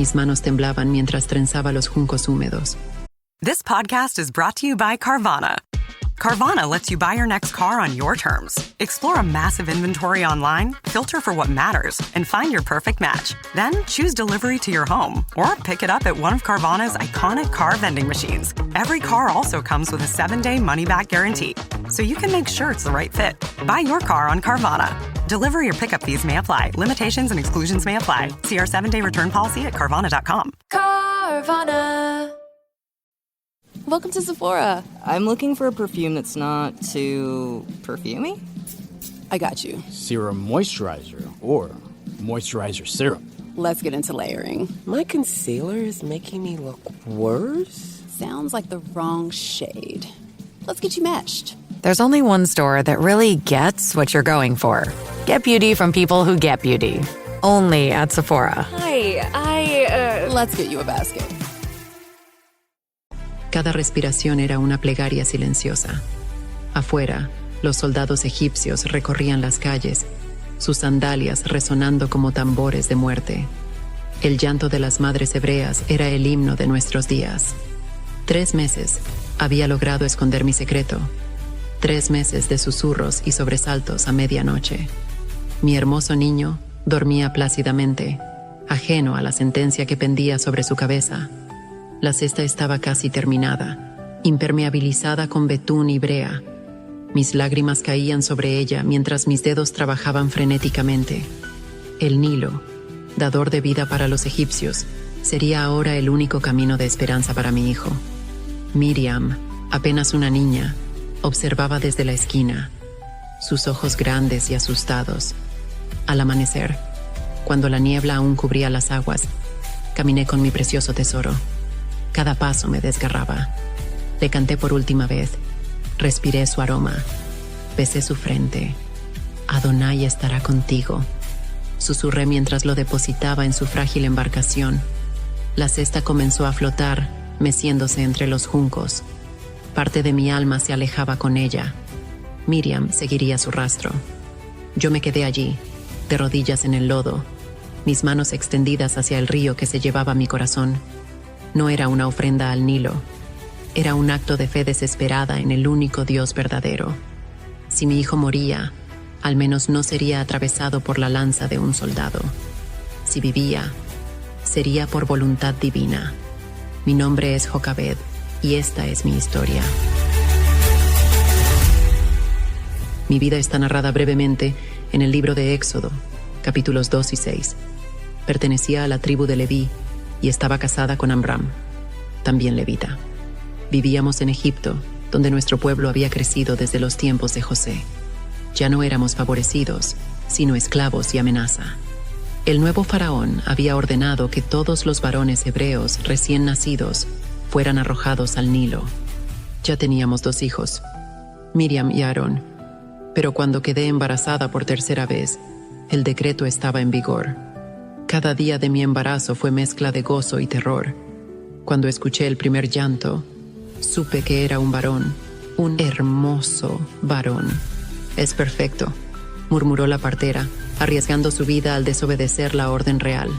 Mis manos temblaban mientras trenzaba los juncos húmedos. This podcast is brought to you by Carvana. Carvana lets you buy your next car on your terms. Explore a massive inventory online, filter for what matters, and find your perfect match. Then choose delivery to your home or pick it up at one of Carvana's iconic car vending machines. Every car also comes with a 7-day money-back guarantee, so you can make sure it's the right fit. Buy your car on Carvana. Delivery or pickup fees may apply. Limitations and exclusions may apply. See our 7-day return policy at Carvana.com. Carvana. Welcome to Sephora. I'm looking for a perfume that's not too perfumey. I got you. Serum moisturizer or moisturizer serum. Let's get into layering. My concealer is making me look worse? Sounds like the wrong shade. Let's get you matched. There's only one store that really gets what you're going for. Get beauty from people who get beauty. Only at Sephora. Hi, Let's get you a basket. Cada respiración era una plegaria silenciosa. Afuera, los soldados egipcios recorrían las calles, sus sandalias resonando como tambores de muerte. El llanto de las madres hebreas era el himno de nuestros días. 3 meses había logrado esconder mi secreto. 3 meses de susurros y sobresaltos a medianoche. Mi hermoso niño dormía plácidamente, ajeno a la sentencia que pendía sobre su cabeza. La cesta estaba casi terminada, impermeabilizada con betún y brea. Mis lágrimas caían sobre ella mientras mis dedos trabajaban frenéticamente. El Nilo, dador de vida para los egipcios, sería ahora el único camino de esperanza para mi hijo. Miriam, apenas una niña, observaba desde la esquina, sus ojos grandes y asustados. Al amanecer, cuando la niebla aún cubría las aguas, caminé con mi precioso tesoro. Cada paso me desgarraba. Le canté por última vez. Respiré su aroma. Besé su frente. Adonai estará contigo. Susurré mientras lo depositaba en su frágil embarcación. La cesta comenzó a flotar, meciéndose entre los juncos. Parte de mi alma se alejaba con ella. Miriam seguiría su rastro. Yo me quedé allí, de rodillas en el lodo, mis manos extendidas hacia el río que se llevaba mi corazón. No era una ofrenda al Nilo. Era un acto de fe desesperada en el único Dios verdadero. Si mi hijo moría, al menos no sería atravesado por la lanza de un soldado. Si vivía, sería por voluntad divina. Mi nombre es Jocabed, y esta es mi historia. Mi vida está narrada brevemente en el libro de Éxodo, capítulos 2 y 6. Pertenecía a la tribu de Leví, y estaba casada con Amram, también levita. Vivíamos en Egipto, donde nuestro pueblo había crecido desde los tiempos de José. Ya no éramos favorecidos, sino esclavos y amenaza. El nuevo faraón había ordenado que todos los varones hebreos recién nacidos fueran arrojados al Nilo. Ya teníamos 2 hijos, Miriam y Aarón, pero cuando quedé embarazada por 3ª vez, el decreto estaba en vigor. Cada día de mi embarazo fue mezcla de gozo y terror. Cuando escuché el primer llanto, supe que era un varón, un hermoso varón. «Es perfecto», murmuró la partera, arriesgando su vida al desobedecer la orden real.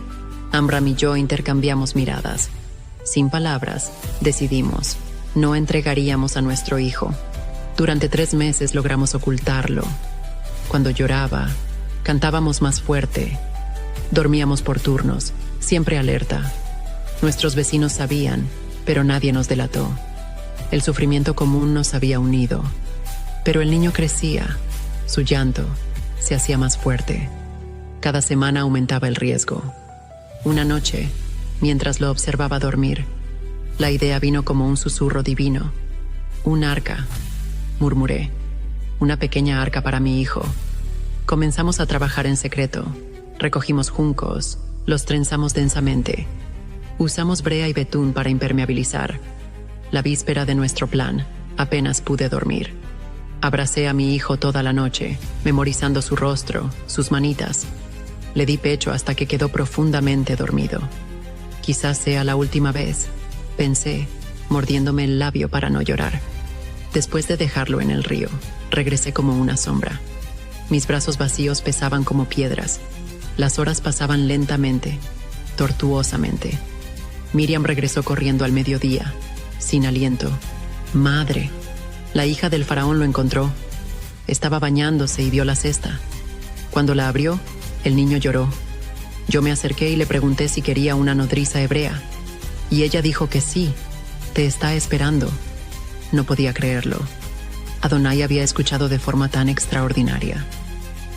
Amram y yo intercambiamos miradas. Sin palabras, decidimos, no entregaríamos a nuestro hijo. Durante 3 meses logramos ocultarlo. Cuando lloraba, cantábamos más fuerte. Dormíamos por turnos, siempre alerta. Nuestros vecinos sabían, pero nadie nos delató. El sufrimiento común nos había unido. Pero el niño crecía. Su llanto se hacía más fuerte. Cada semana aumentaba el riesgo. Una noche, mientras lo observaba dormir, la idea vino como un susurro divino. «Un arca», murmuré. «Una pequeña arca para mi hijo». Comenzamos a trabajar en secreto. Recogimos juncos, los trenzamos densamente. Usamos brea y betún para impermeabilizar. La víspera de nuestro plan, apenas pude dormir. Abracé a mi hijo toda la noche, memorizando su rostro, sus manitas. Le di pecho hasta que quedó profundamente dormido. Quizás sea la última vez, pensé, mordiéndome el labio para no llorar. Después de dejarlo en el río, regresé como una sombra. Mis brazos vacíos pesaban como piedras. Las horas pasaban lentamente. tortuosamente. Miriam regresó corriendo al mediodía, sin aliento. ¡Madre! La hija del faraón lo encontró. Estaba bañándose y vio la cesta. Cuando la abrió, el niño lloró. Yo me acerqué y le pregunté si quería una nodriza hebrea. Y ella dijo que sí, te está esperando. No podía creerlo. Adonai había escuchado de forma tan extraordinaria.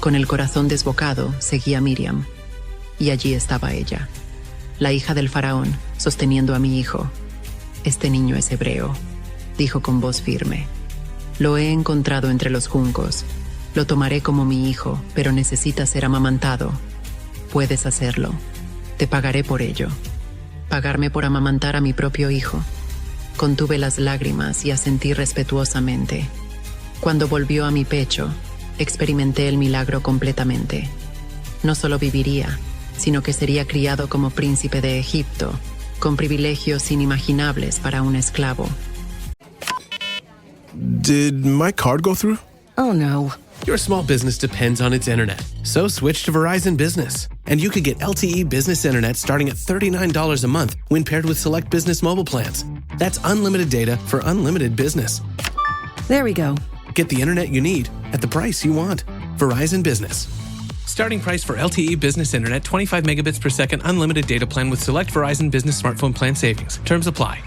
Con el corazón desbocado, seguía Miriam. Y allí estaba ella, la hija del faraón, sosteniendo a mi hijo. Este niño es hebreo, dijo con voz firme. Lo he encontrado entre los juncos. Lo tomaré como mi hijo, pero necesita ser amamantado. Puedes hacerlo. Te pagaré por ello. ¿Pagarme por amamantar a mi propio hijo? Contuve las lágrimas y asentí respetuosamente. Cuando volvió a mi pecho, experimenté el milagro completamente. No solo viviría, sino que sería criado como príncipe de Egipto, con privilegios inimaginables para un esclavo. Did my card go through? Oh no. Your small business depends on its internet, so switch to Verizon Business. And you could get LTE Business Internet starting at $39 a month when paired with select business mobile plans. That's unlimited data for unlimited business. There we go. Get the internet you need at the price you want. Verizon Business. Starting price for LTE Business Internet, 25 megabits per second, unlimited data plan with select Verizon Business smartphone plan savings. Terms apply.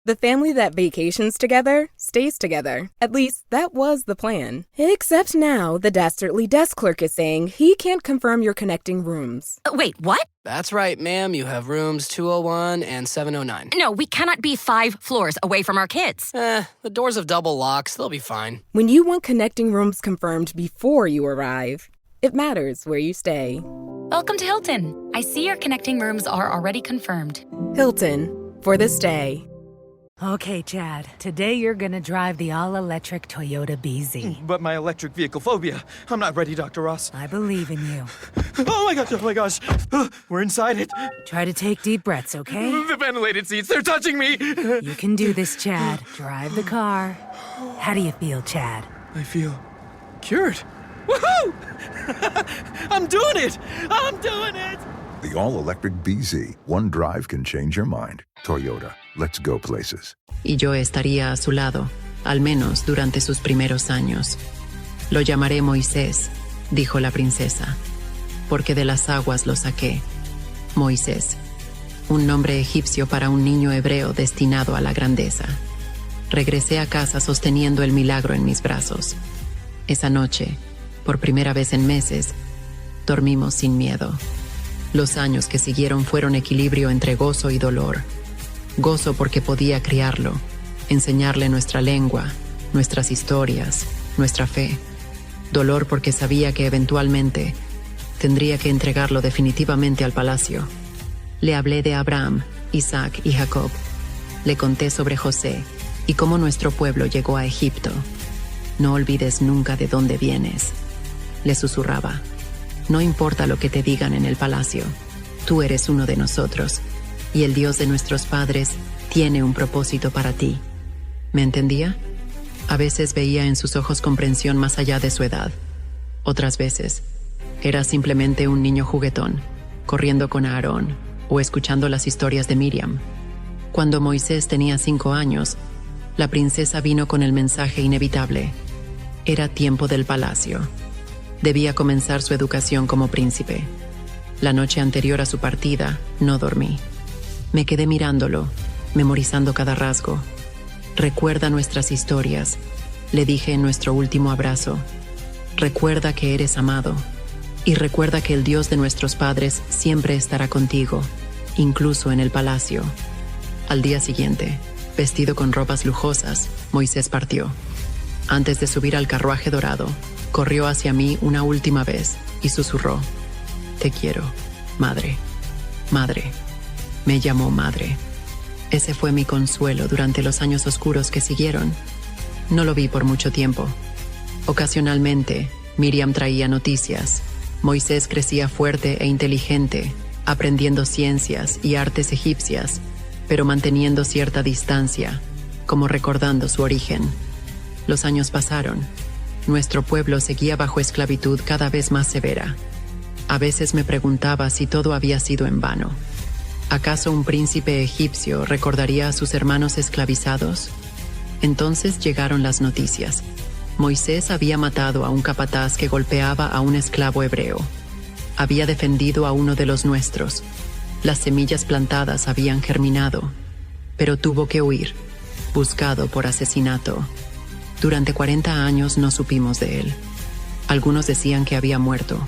The family that vacations together stays together. At least, that was the plan. Except now, the Dastardly desk clerk is saying he can't confirm your connecting rooms. Wait, what? That's right, ma'am. You have rooms 201 and 709. No, we cannot be 5 floors away from our kids. The doors have double locks. They'll be fine. When you want connecting rooms confirmed before you arrive, it matters where you stay. Welcome to Hilton. I see your connecting rooms are already confirmed. Hilton, for this day. Okay, Chad. Today you're gonna drive the all-electric Toyota BZ. But my electric vehicle phobia. I'm not ready, Dr. Ross. I believe in you. Oh my gosh. We're inside it. Try to take deep breaths, okay? The ventilated seats, they're touching me. You can do this, Chad. Drive the car. How do you feel, Chad? I feel cured. Woohoo! I'm doing it! I'm doing it! The all-electric BZ. One drive can change your mind. Toyota. Let's go places. Y yo estaría a su lado, al menos durante sus primeros años. Lo llamaré Moisés, dijo la princesa, porque de las aguas lo saqué. Moisés, un nombre egipcio para un niño hebreo destinado a la grandeza. Regresé a casa sosteniendo el milagro en mis brazos. Esa noche, por primera vez en meses, dormimos sin miedo. Los años que siguieron fueron equilibrio entre gozo y dolor. Gozo porque podía criarlo, enseñarle nuestra lengua, nuestras historias, nuestra fe. Dolor porque sabía que eventualmente tendría que entregarlo definitivamente al palacio. Le hablé de Abraham, Isaac y Jacob. Le conté sobre José y cómo nuestro pueblo llegó a Egipto. No olvides nunca de dónde vienes. Le susurraba. No importa lo que te digan en el palacio, tú eres uno de nosotros. Y el Dios de nuestros padres tiene un propósito para ti. ¿Me entendía? A veces veía en sus ojos comprensión más allá de su edad. Otras veces, era simplemente un niño juguetón, corriendo con Aarón o escuchando las historias de Miriam. Cuando Moisés tenía 5 años, la princesa vino con el mensaje inevitable. Era tiempo del palacio. Debía comenzar su educación como príncipe. La noche anterior a su partida, no dormí. Me quedé mirándolo, memorizando cada rasgo. Recuerda nuestras historias, le dije en nuestro último abrazo. Recuerda que eres amado. Y recuerda que el Dios de nuestros padres siempre estará contigo, incluso en el palacio. Al día siguiente, vestido con ropas lujosas, Moisés partió. Antes de subir al carruaje dorado, corrió hacia mí una última vez y susurró. Te quiero, madre. Madre. Me llamó madre. Ese fue mi consuelo durante los años oscuros que siguieron. No lo vi por mucho tiempo. Ocasionalmente, Miriam traía noticias. Moisés crecía fuerte e inteligente, aprendiendo ciencias y artes egipcias, pero manteniendo cierta distancia, como recordando su origen. Los años pasaron. Nuestro pueblo seguía bajo esclavitud cada vez más severa. A veces me preguntaba si todo había sido en vano. ¿Acaso un príncipe egipcio recordaría a sus hermanos esclavizados? Entonces llegaron las noticias. Moisés había matado a un capataz que golpeaba a un esclavo hebreo. Había defendido a uno de los nuestros. Las semillas plantadas habían germinado, pero tuvo que huir, buscado por asesinato. Durante 40 años no supimos de él. Algunos decían que había muerto,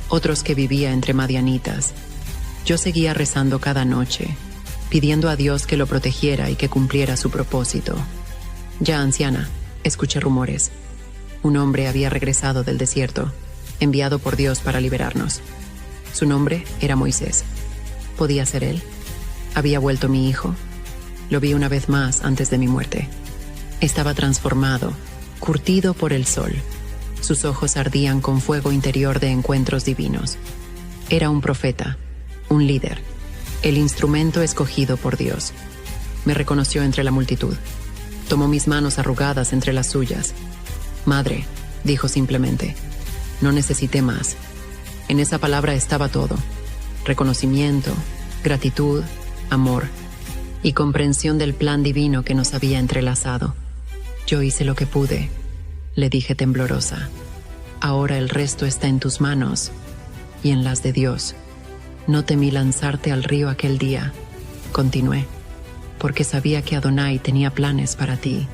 otros que vivía entre madianitas. Yo seguía rezando cada noche, pidiendo a Dios que lo protegiera y que cumpliera su propósito. Ya anciana, escuché rumores. Un hombre había regresado del desierto, enviado por Dios para liberarnos. Su nombre era Moisés. ¿Podía ser él? ¿Había vuelto mi hijo? Lo vi una vez más antes de mi muerte. Estaba transformado, curtido por el sol. Sus ojos ardían con fuego interior de encuentros divinos. Era un profeta, un líder, el instrumento escogido por Dios. Me reconoció entre la multitud. Tomó mis manos arrugadas entre las suyas. Madre, dijo simplemente. No necesité más. En esa palabra estaba todo. Reconocimiento, gratitud, amor y comprensión del plan divino que nos había entrelazado. Yo hice lo que pude, le dije temblorosa. Ahora el resto está en tus manos y en las de Dios. No temí lanzarte al río aquel día, continué, porque sabía que Adonai tenía planes para ti,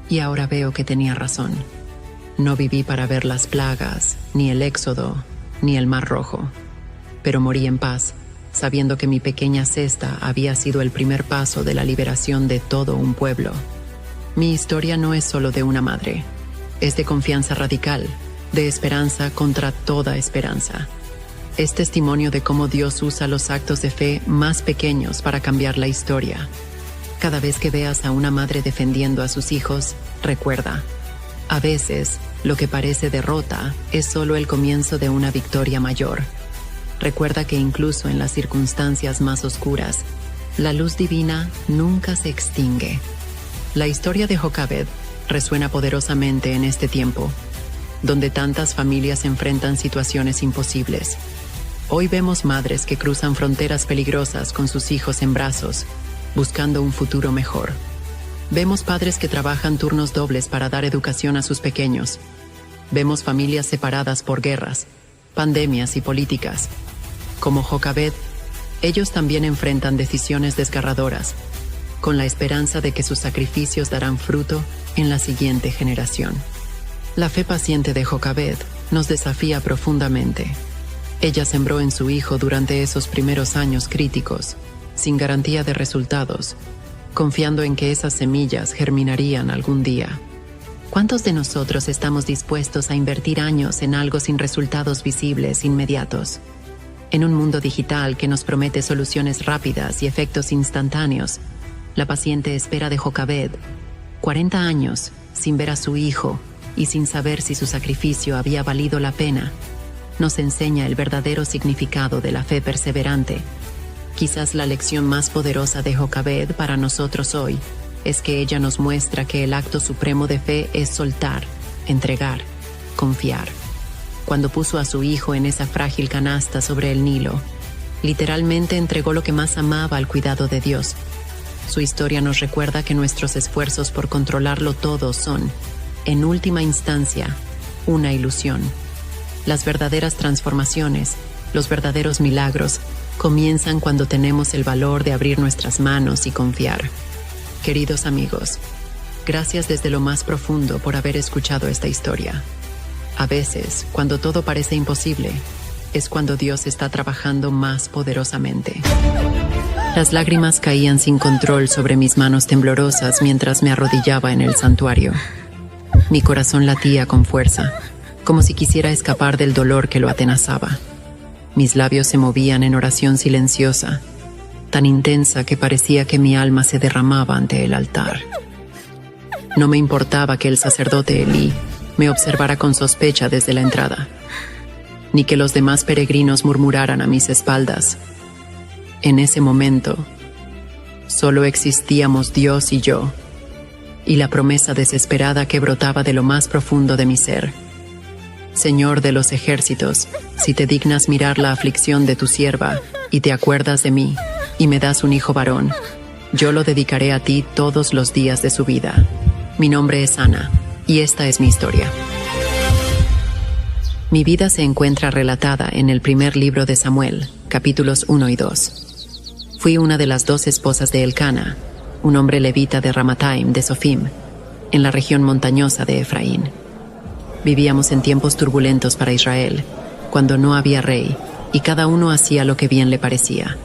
y ahora veo que tenía razón. No viví para ver las plagas, ni el éxodo, ni el mar rojo, pero morí en paz, sabiendo que mi pequeña cesta había sido el primer paso de la liberación de todo un pueblo. Mi historia no es solo de una madre, es de confianza radical, de esperanza contra toda esperanza. Es testimonio de cómo Dios usa los actos de fe más pequeños para cambiar la historia. Cada vez que veas a una madre defendiendo a sus hijos, recuerda, a veces, lo que parece derrota es solo el comienzo de una victoria mayor. Recuerda que incluso en las circunstancias más oscuras, la luz divina nunca se extingue. La historia de Jocabed resuena poderosamente en este tiempo, donde tantas familias enfrentan situaciones imposibles. Hoy vemos madres que cruzan fronteras peligrosas con sus hijos en brazos, buscando un futuro mejor. Vemos padres que trabajan turnos dobles para dar educación a sus pequeños. Vemos familias separadas por guerras, pandemias y políticas. Como Jocabed, ellos también enfrentan decisiones desgarradoras, con la esperanza de que sus sacrificios darán fruto en la siguiente generación. La fe paciente de Jocabed nos desafía profundamente. Ella sembró en su hijo durante esos primeros años críticos, sin garantía de resultados, confiando en que esas semillas germinarían algún día. ¿Cuántos de nosotros estamos dispuestos a invertir años en algo sin resultados visibles inmediatos? En un mundo digital que nos promete soluciones rápidas y efectos instantáneos, la paciente espera de Jocabed, 40 años sin ver a su hijo y sin saber si su sacrificio había valido la pena, nos enseña el verdadero significado de la fe perseverante. Quizás la lección más poderosa de Jocabed para nosotros hoy es que ella nos muestra que el acto supremo de fe es soltar, entregar, confiar. Cuando puso a su hijo en esa frágil canasta sobre el Nilo, literalmente entregó lo que más amaba al cuidado de Dios. Su historia nos recuerda que nuestros esfuerzos por controlarlo todo son, en última instancia, una ilusión. Las verdaderas transformaciones, los verdaderos milagros, comienzan cuando tenemos el valor de abrir nuestras manos y confiar. Queridos amigos, gracias desde lo más profundo por haber escuchado esta historia. A veces, cuando todo parece imposible, es cuando Dios está trabajando más poderosamente. Las lágrimas caían sin control sobre mis manos temblorosas mientras me arrodillaba en el santuario. Mi corazón latía con fuerza, como si quisiera escapar del dolor que lo atenazaba. Mis labios se movían en oración silenciosa, tan intensa que parecía que mi alma se derramaba ante el altar. No me importaba que el sacerdote Elí me observara con sospecha desde la entrada, ni que los demás peregrinos murmuraran a mis espaldas. En ese momento, solo existíamos Dios y yo, y la promesa desesperada que brotaba de lo más profundo de mi ser. Señor de los ejércitos, si te dignas mirar la aflicción de tu sierva, y te acuerdas de mí, y me das un hijo varón, yo lo dedicaré a ti todos los días de su vida. Mi nombre es Ana, y esta es mi historia. Mi vida se encuentra relatada en el primer libro de Samuel, capítulos 1 y 2. Fui una de las 2 esposas de Elcana, un hombre levita de Ramataim de Sofim, en la región montañosa de Efraín. Vivíamos en tiempos turbulentos para Israel, cuando no había rey, y cada uno hacía lo que bien le parecía.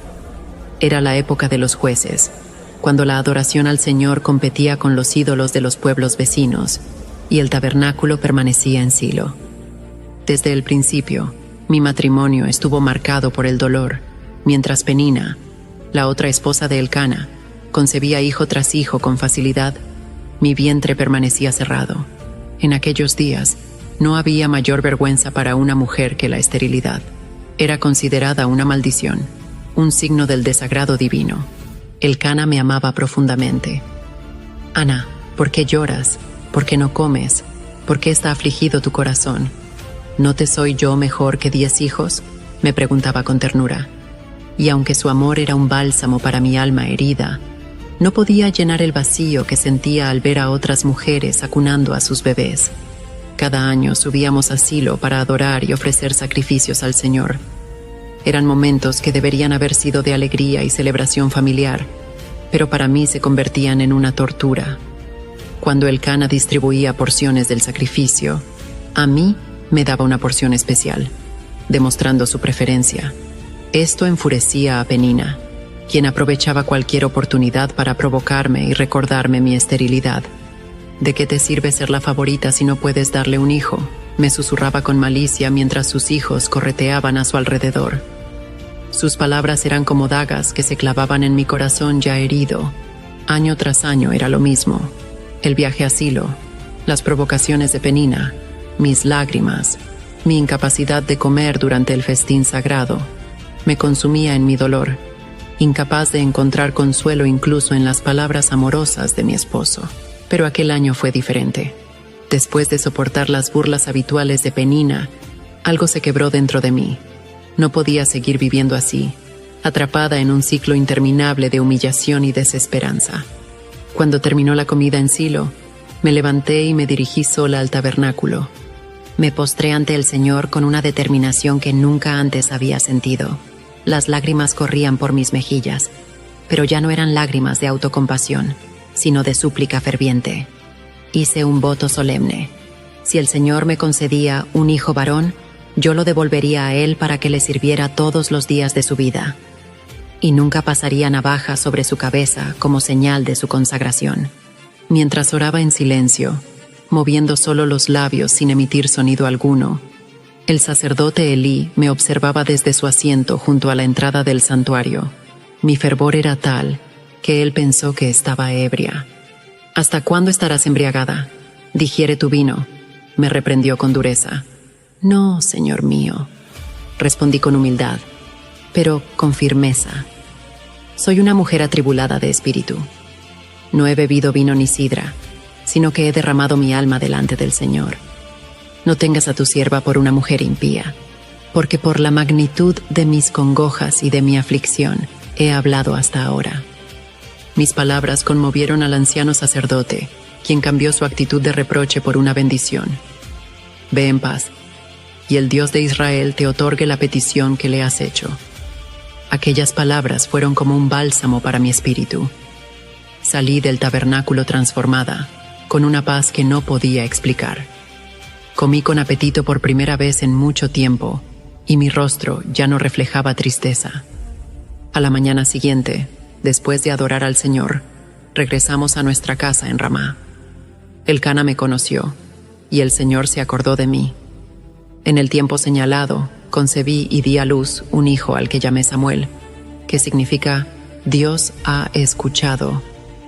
Era la época de los jueces, cuando la adoración al Señor competía con los ídolos de los pueblos vecinos, y el tabernáculo permanecía en Silo. Desde el principio, mi matrimonio estuvo marcado por el dolor, mientras Penina, la otra esposa de Elcana, concebía hijo tras hijo con facilidad, mi vientre permanecía cerrado. En aquellos días, no había mayor vergüenza para una mujer que la esterilidad. Era considerada una maldición, un signo del desagrado divino. Elcana me amaba profundamente. Ana, ¿por qué lloras? ¿Por qué no comes? ¿Por qué está afligido tu corazón? ¿No te soy yo mejor que 10 hijos? Me preguntaba con ternura. Y aunque su amor era un bálsamo para mi alma herida, no podía llenar el vacío que sentía al ver a otras mujeres acunando a sus bebés. Cada año subíamos a Silo para adorar y ofrecer sacrificios al Señor. Eran momentos que deberían haber sido de alegría y celebración familiar, pero para mí se convertían en una tortura. Cuando Elcana distribuía porciones del sacrificio, a mí me daba una porción especial, demostrando su preferencia. Esto enfurecía a Penina, quien aprovechaba cualquier oportunidad para provocarme y recordarme mi esterilidad. ¿De qué te sirve ser la favorita si no puedes darle un hijo?, me susurraba con malicia mientras sus hijos correteaban a su alrededor. Sus palabras eran como dagas que se clavaban en mi corazón ya herido. Año tras año era lo mismo. El viaje a Silo, las provocaciones de Penina, mis lágrimas, mi incapacidad de comer durante el festín sagrado, me consumía en mi dolor, incapaz de encontrar consuelo incluso en las palabras amorosas de mi esposo. Pero aquel año fue diferente. Después de soportar las burlas habituales de Penina, algo se quebró dentro de mí. No podía seguir viviendo así, atrapada en un ciclo interminable de humillación y desesperanza. Cuando terminó la comida en Silo, me levanté y me dirigí sola al tabernáculo. Me postré ante el Señor con una determinación que nunca antes había sentido. Las lágrimas corrían por mis mejillas, pero ya no eran lágrimas de autocompasión, sino de súplica ferviente. Hice un voto solemne. Si el Señor me concedía un hijo varón, yo lo devolvería a él para que le sirviera todos los días de su vida. Y nunca pasaría navaja sobre su cabeza como señal de su consagración. Mientras oraba en silencio, moviendo solo los labios sin emitir sonido alguno, el sacerdote Elí me observaba desde su asiento junto a la entrada del santuario. Mi fervor era tal que él pensó que estaba ebria. ¿Hasta cuándo estarás embriagada? Digiere tu vino, me reprendió con dureza. No, señor mío, respondí con humildad, pero con firmeza. Soy una mujer atribulada de espíritu. No he bebido vino ni sidra, sino que he derramado mi alma delante del Señor. No tengas a tu sierva por una mujer impía, porque por la magnitud de mis congojas y de mi aflicción he hablado hasta ahora. Mis palabras conmovieron al anciano sacerdote, quien cambió su actitud de reproche por una bendición. Ve en paz, y el Dios de Israel te otorgue la petición que le has hecho. Aquellas palabras fueron como un bálsamo para mi espíritu. Salí del tabernáculo transformada, con una paz que no podía explicar. Comí con apetito por primera vez en mucho tiempo, y mi rostro ya no reflejaba tristeza. A la mañana siguiente, después de adorar al Señor, regresamos a nuestra casa en Ramá. Elcana me conoció, y el Señor se acordó de mí. En el tiempo señalado, concebí y di a luz un hijo al que llamé Samuel, que significa Dios ha escuchado,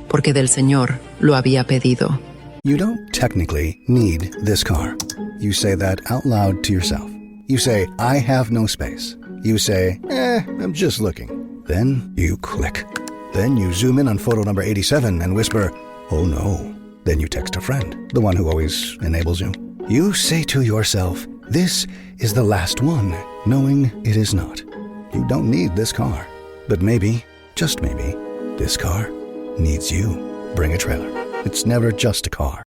porque del Señor lo había pedido. You don't technically need this car. You say that out loud to yourself. You say, I have no space. You say, I'm just looking. Then you click. Then you zoom in on photo number 87 and whisper, oh no. Then you text a friend, the one who always enables you. You say to yourself, This is the last one, knowing it is not. You don't need this car. But maybe, just maybe, this car needs you. Bring a trailer. It's never just a car.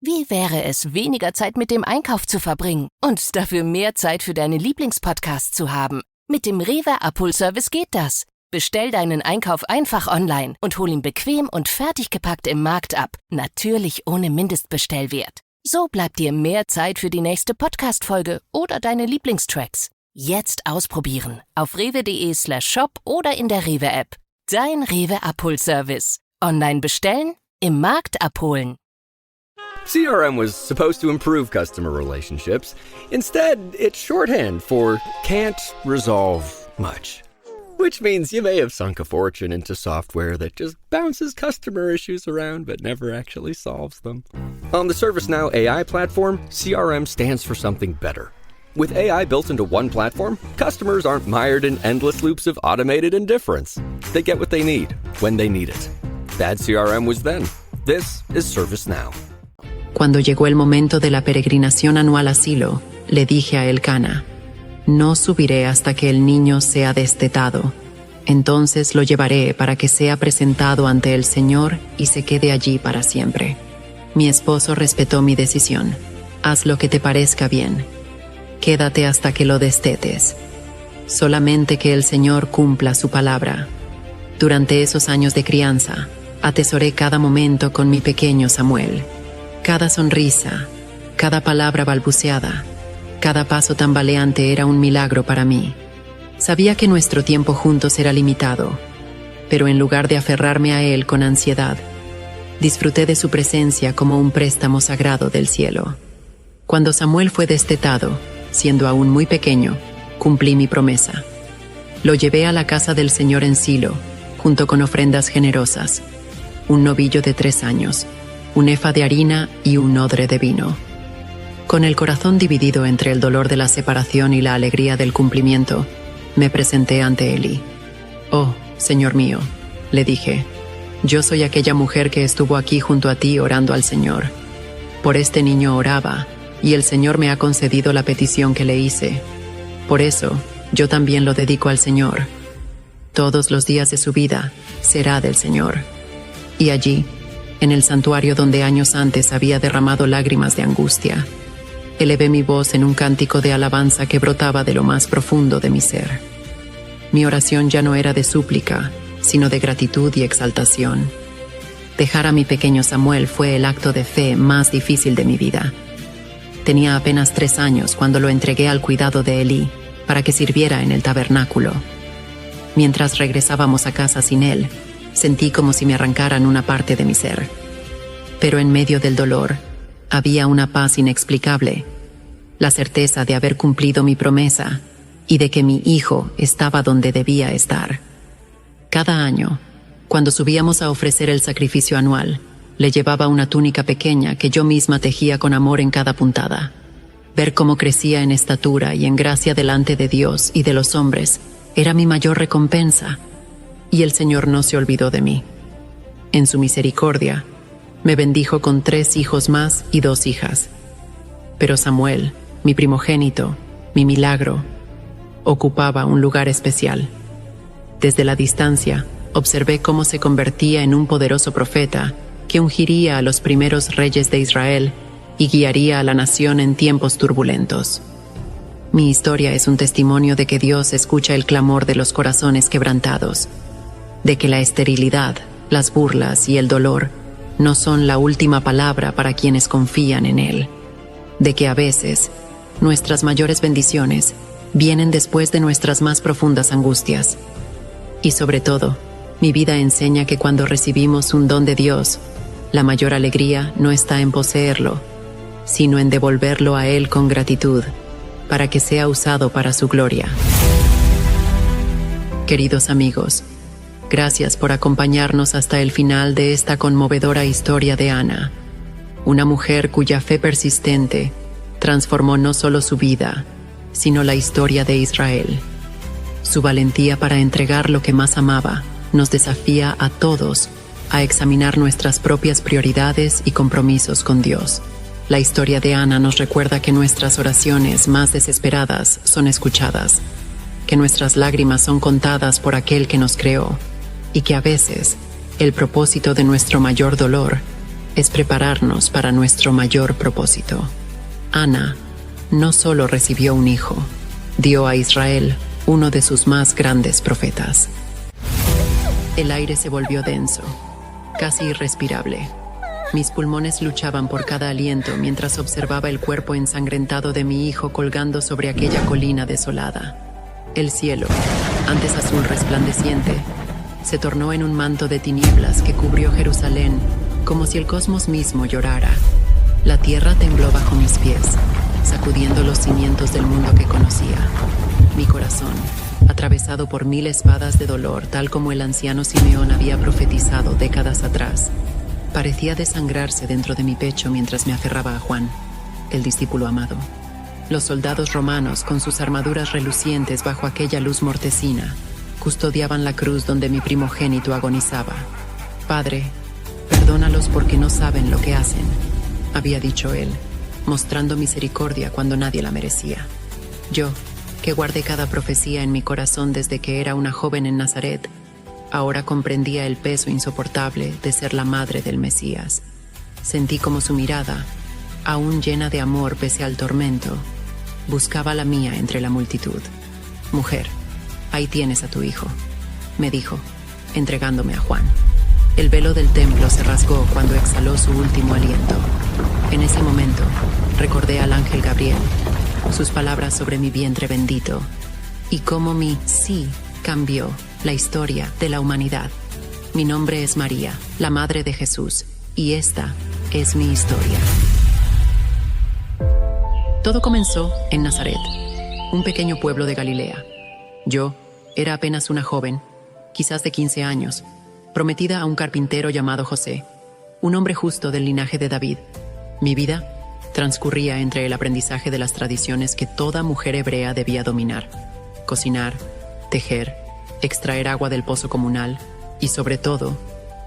Wie wäre es, weniger Zeit mit dem Einkauf zu verbringen und dafür mehr Zeit für deine Lieblingspodcasts zu haben? Mit dem Rewe Abholservice geht das. Bestell deinen Einkauf einfach online und hol ihn bequem und fertig gepackt im Markt ab. Natürlich ohne Mindestbestellwert. So bleibt dir mehr Zeit für die nächste Podcast-Folge oder deine Lieblingstracks. Jetzt ausprobieren auf rewe.de/shop oder in der Rewe-App. Dein Rewe Abholservice. Online bestellen, im Markt abholen. CRM was supposed to improve customer relationships. Instead, it's shorthand for can't resolve much. Which means you may have sunk a fortune into software that just bounces customer issues around but never actually solves them. On the ServiceNow AI platform, CRM stands for something better. With AI built into one platform, customers aren't mired in endless loops of automated indifference. They get what they need, when they need it. Bad CRM was then. This is ServiceNow. Cuando llegó el momento de la peregrinación anual a Silo, le dije a Elcana, no subiré hasta que el niño sea destetado. Entonces lo llevaré para que sea presentado ante el Señor y se quede allí para siempre. Mi esposo respetó mi decisión. Haz lo que te parezca bien. Quédate hasta que lo destetes. Solamente que el Señor cumpla su palabra. Durante esos años de crianza, atesoré cada momento con mi pequeño Samuel. Cada sonrisa, cada palabra balbuceada, cada paso tambaleante era un milagro para mí. Sabía que nuestro tiempo juntos era limitado, pero en lugar de aferrarme a él con ansiedad, disfruté de su presencia como un préstamo sagrado del cielo. Cuando Samuel fue destetado, siendo aún muy pequeño, cumplí mi promesa. Lo llevé a la casa del Señor en Silo, junto con ofrendas generosas, un novillo de 3 años, un efa de harina y un odre de vino. Con el corazón dividido entre el dolor de la separación y la alegría del cumplimiento, me presenté ante Eli. «Oh, Señor mío», le dije, «yo soy aquella mujer que estuvo aquí junto a ti orando al Señor. Por este niño oraba, y el Señor me ha concedido la petición que le hice. Por eso, yo también lo dedico al Señor. Todos los días de su vida será del Señor». Y allí, en el santuario donde años antes había derramado lágrimas de angustia, elevé mi voz en un cántico de alabanza que brotaba de lo más profundo de mi ser. Mi oración ya no era de súplica, sino de gratitud y exaltación. Dejar a mi pequeño Samuel fue el acto de fe más difícil de mi vida. Tenía apenas 3 años cuando lo entregué al cuidado de Elí para que sirviera en el tabernáculo. Mientras regresábamos a casa sin él, sentí como si me arrancaran una parte de mi ser. Pero en medio del dolor, había una paz inexplicable, la certeza de haber cumplido mi promesa y de que mi hijo estaba donde debía estar. Cada año, cuando subíamos a ofrecer el sacrificio anual, le llevaba una túnica pequeña que yo misma tejía con amor en cada puntada. Ver cómo crecía en estatura y en gracia delante de Dios y de los hombres era mi mayor recompensa, y el Señor no se olvidó de mí. En su misericordia, me bendijo con 3 hijos más y 2 hijas. Pero Samuel, mi primogénito, mi milagro, ocupaba un lugar especial. Desde la distancia, observé cómo se convertía en un poderoso profeta que ungiría a los primeros reyes de Israel y guiaría a la nación en tiempos turbulentos. Mi historia es un testimonio de que Dios escucha el clamor de los corazones quebrantados, de que la esterilidad, las burlas y el dolor no son la última palabra para quienes confían en Él, de que a veces nuestras mayores bendiciones vienen después de nuestras más profundas angustias. Y sobre todo, mi vida enseña que cuando recibimos un don de Dios, la mayor alegría no está en poseerlo, sino en devolverlo a Él con gratitud, para que sea usado para su gloria. Queridos amigos, gracias por acompañarnos hasta el final de esta conmovedora historia de Ana, una mujer cuya fe persistente transformó no solo su vida, sino la historia de Israel. Su valentía para entregar lo que más amaba nos desafía a todos a examinar nuestras propias prioridades y compromisos con Dios. La historia de Ana nos recuerda que nuestras oraciones más desesperadas son escuchadas, que nuestras lágrimas son contadas por aquel que nos creó, y que a veces el propósito de nuestro mayor dolor es prepararnos para nuestro mayor propósito. Ana no solo recibió un hijo, dio a Israel uno de sus más grandes profetas. El aire se volvió denso, casi irrespirable. Mis pulmones luchaban por cada aliento mientras observaba el cuerpo ensangrentado de mi hijo colgando sobre aquella colina desolada. El cielo, antes azul resplandeciente, se tornó en un manto de tinieblas que cubrió Jerusalén como si el cosmos mismo llorara. La tierra tembló bajo mis pies, sacudiendo los cimientos del mundo que conocía. Mi corazón, atravesado por 1000 espadas de dolor, tal como el anciano Simeón había profetizado décadas atrás, parecía desangrarse dentro de mi pecho mientras me aferraba a Juan, el discípulo amado. Los soldados romanos, con sus armaduras relucientes bajo aquella luz mortecina, custodiaban la cruz donde mi primogénito agonizaba. «Padre, perdónalos porque no saben lo que hacen», había dicho él, mostrando misericordia cuando nadie la merecía. Yo, que guardé cada profecía en mi corazón desde que era una joven en Nazaret, ahora comprendía el peso insoportable de ser la madre del Mesías. Sentí como su mirada, aún llena de amor pese al tormento, buscaba la mía entre la multitud. «Mujer, ahí tienes a tu hijo», me dijo, entregándome a Juan. El velo del templo se rasgó cuando exhaló su último aliento. En ese momento, recordé al ángel Gabriel, sus palabras sobre mi vientre bendito, y cómo mi sí cambió la historia de la humanidad. Mi nombre es María, la madre de Jesús, y esta es mi historia. Todo comenzó en Nazaret, un pequeño pueblo de Galilea. Yo era apenas una joven, quizás de 15 años, prometida a un carpintero llamado José, un hombre justo del linaje de David. Mi vida transcurría entre el aprendizaje de las tradiciones que toda mujer hebrea debía dominar: cocinar, tejer, extraer agua del pozo comunal y, sobre todo,